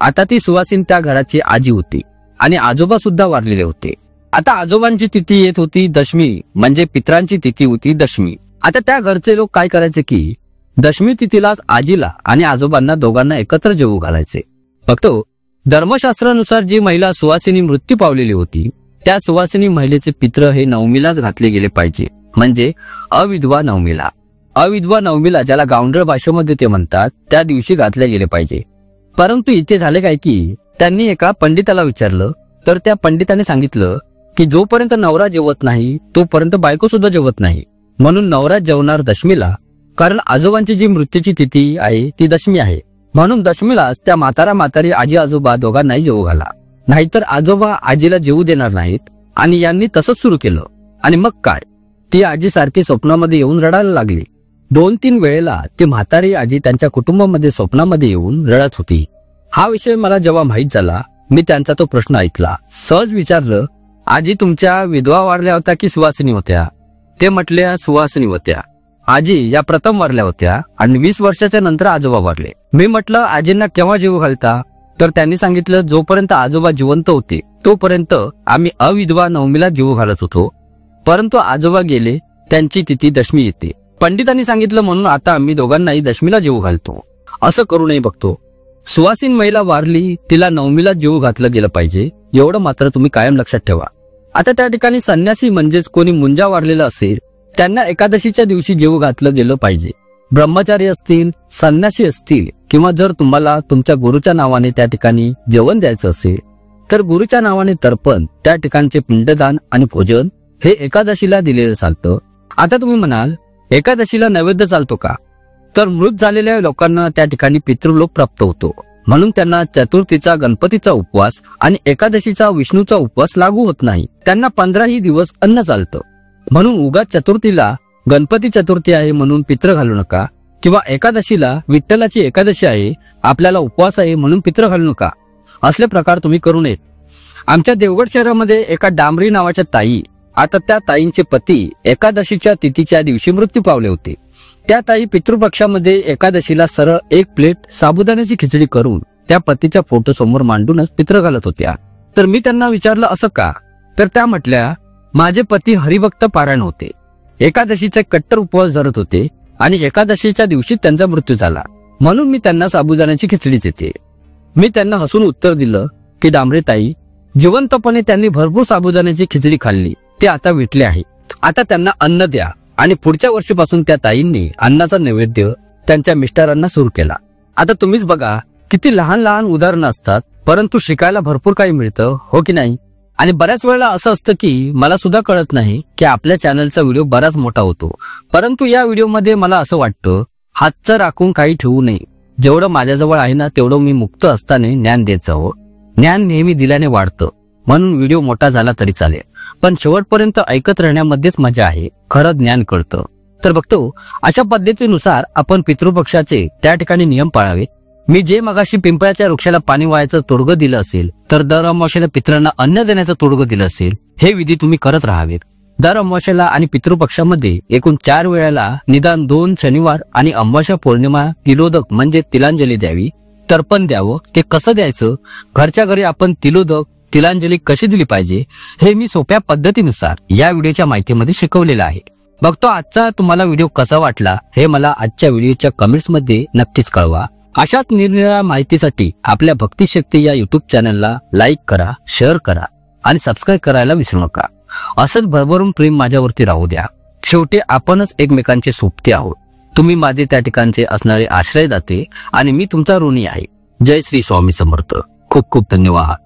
आता ती सुवासीन त्या घराची आजी होती आणि आजोबा सुद्धा वारलेले होते. आता आजोबांची तिथी येत होती दशमी म्हणजे पितरांची तिथी होती दशमी. आता त्या घरचे लोक काय करायचे की दशमी तिथीलाच आजीला आणि आजोबांना दोघांना एकत्र जेवू घालायचे. बघतो धर्मशास्त्रानुसार जी महिला सुवासिनी मृत्यू पावलेली होती त्या सुवासिनी महिलेचे पित्र हे नवमीलाच घातले गेले पाहिजे म्हणजे अविधवा नवमीला. अविधवा नवमीला ज्याला गावंढळ भाषेमध्ये ते म्हणतात त्या दिवशी घातले गेले पाहिजे. परंतु इथे झाले काय की त्यांनी एका पंडिताला विचारलं तर त्या पंडिताने सांगितलं की जोपर्यंत नवरा जेवत नाही तोपर्यंत बायको सुद्धा जेवत नाही. म्हणून नवरा जेवणार दशमीला कारण आजोबांची जी मृत्यूची तिथी आहे ती दशमी आहे. म्हणून दशमीलाच त्या म्हातारी आजी आजोबा दोघांनाही जेवू घाला. नाहीतर आजोबा आजीला जेवू देणार नाहीत. आणि यांनी तसंच सुरू केलं. आणि मग काय ती आजी सारखी स्वप्नामध्ये येऊन रडायला लागली. 2-3 वेळेला ती म्हातारी आजी त्यांच्या कुटुंबामध्ये स्वप्नामध्ये येऊन रडत होती. हा विषय मला जेव्हा माहीत झाला मी त्यांचा तो प्रश्न ऐकला. सहज विचारलं, आजी तुमच्या विधवा वारल्या होत्या की सुवासिनी होत्या? ते म्हटल्या सुवासिनी होत्या. आजी या प्रथम वारल्या होत्या आणि 20 वर्षाच्या नंतर आजोबा वारले. मी म्हटलं आजींना केव्हा जेवू घालता? तर त्यांनी सांगितलं जोपर्यंत आजोबा जिवंत होते तोपर्यंत आम्ही अविधवा नवमीला जेवू घालत होतो. परंतु आजोबा गेले त्यांची तिथी दशमी येते. पंडितांनी सांगितलं म्हणून आता आम्ही दोघांनाही दशमीला जेवू घालतो. असं करू नये. बघतो सुवासीन महिला वारली तिला नवमीला जेवू घातलं गेलं पाहिजे एवढं मात्र तुम्ही कायम लक्षात ठेवा. आता त्या ठिकाणी संन्यासी म्हणजेच कोणी मुंजा वाढलेला असेल त्यांना एकादशीच्या दिवशी जेवू घातलं गेलं पाहिजे. ब्रह्मचारी असतील, संन्यासी असतील किंवा जर तुम्हाला तुमच्या गुरुच्या नावाने त्या ठिकाणी जेवण द्यायचं असेल तर गुरुच्या नावाने तर्पण, त्या ठिकाणचे पिंडदान आणि भोजन हे एकादशीला दिलेलं चालतं. आता तुम्ही म्हणाल एकादशीला नैवेद्य चालतो का? तर मृत झालेल्या लोकांना त्या ठिकाणी पितृलोक प्राप्त होतो, म्हणून त्यांना चतुर्थीचा गणपतीचा उपवास आणि एकादशीचा विष्णूचा उपवास लागू होत नाही. त्यांना 15 दिवस अन्न चालतं. म्हणून उगाच चतुर्थीला गणपती चतुर्थी आहे म्हणून पित्र घालू नका, किंवा एकादशीला विठ्ठलाची एकादशी आहे आपल्याला उपवास आहे म्हणून पित्र घालू नका. असले प्रकार तुम्ही करू नयेत. आमच्या देवगड शहरामध्ये एका डांबरी नावाच्या ताई, आता त्या ताईंचे पती एकादशीच्या तिथीच्या दिवशी मृत्यू पावले होते. त्या ताई पितृपक्षामध्ये एकादशीला सरळ 1 प्लेट साबुदाण्याची खिचडी करून त्या पतीच्या फोटो समोर मांडूनच पित्र घालत होत्या. तर मी त्यांना विचारलं असं का? तर त्या म्हटल्या, माझे पती हरिभक्त पारायण होते, एकादशीचे कट्टर उपवास धरत होते आणि एकादशीच्या दिवशी त्यांचा मृत्यू झाला, म्हणून मी त्यांना साबुदाण्याची खिचडी देते. मी त्यांना हसून उत्तर दिलं की डांबरे ताई, जिवंतपणे त्यांनी भरपूर साबुदाण्याची खिचडी खाल्ली, ते आता विटले आहे. आता त्यांना अन्न द्या. आणि पुढच्या वर्षीपासून त्या ताईंनी अन्नाचा नैवेद्य त्यांच्या मिस्टरांना सुरू केला. आता तुम्हीच बघा किती लहान लहान उदाहरणं असतात, परंतु शिकायला भरपूर काही मिळतं, हो की नाही? आणि बऱ्याच वेळेला असं असतं की मला सुद्धा कळत नाही की आपल्या चॅनलचा व्हिडिओ बराच मोठा होतो, परंतु या व्हिडिओमध्ये मला असं वाटतं हातचं राखून काही ठेवू नये. जेवढं माझ्याजवळ आहे ना तेवढं मी मुक्त असताना ज्ञान देत जावं. ज्ञान नेहमी दिल्याने वाढतं, म्हणून व्हिडिओ मोठा झाला तरी चालेल, पण शेवटपर्यंत ऐकत राहण्यामध्येच मजा आहे, खरं ज्ञान कळतं. तर बघतो अशा पद्धतीनुसार आपण पितृपक्षाचे त्या ठिकाणी नियम पाळावेत. मी जे मगाशी पिंपळाच्या वृक्षाला पाणी वाहायचं तोडगं दिलं असेल, तर दर अमावस्येला पितरांना अन्न देण्याचं तोडगं दिलं असेल, हे विधी तुम्ही करत राहावेत. दर अमावस्येला आणि पितृपक्षामध्ये एकूण 4 वेळेला निदान 2 शनिवार आणि अमावस्या पौर्णिमा तिलोदक म्हणजे तिलांजली द्यावी. तर्पण द्यावं. ते कसं द्यायचं, घरच्या घरी आपण तिलोदक तिलांजली कशी दिली पाहिजे हे मी सोप्या पद्धतीनुसार या व्हिडिओच्या माहितीमध्ये शिकवलेलं आहे. बघतो आजचा तुम्हाला व्हिडिओ कसा वाटला हे मला आजच्या व्हिडिओच्या कमेंट्स मध्ये नक्कीच कळवा. अशाच निरनिराळ्या माहितीसाठी आपल्या भक्तिशक्ती या युट्यूब चॅनलला लाईक करा, शेअर करा आणि सबस्क्राईब करायला विसरू नका. असंच भरभरून प्रेम माझ्यावरती राहू द्या. शेवटी आपणच एकमेकांचे सोबती आहोत. तुम्ही माझे त्या ठिकाणचे असणारे आश्रयदाते आणि मी तुमचा ऋणी आहे. जय श्री स्वामी समर्थ. खूप खूप धन्यवाद.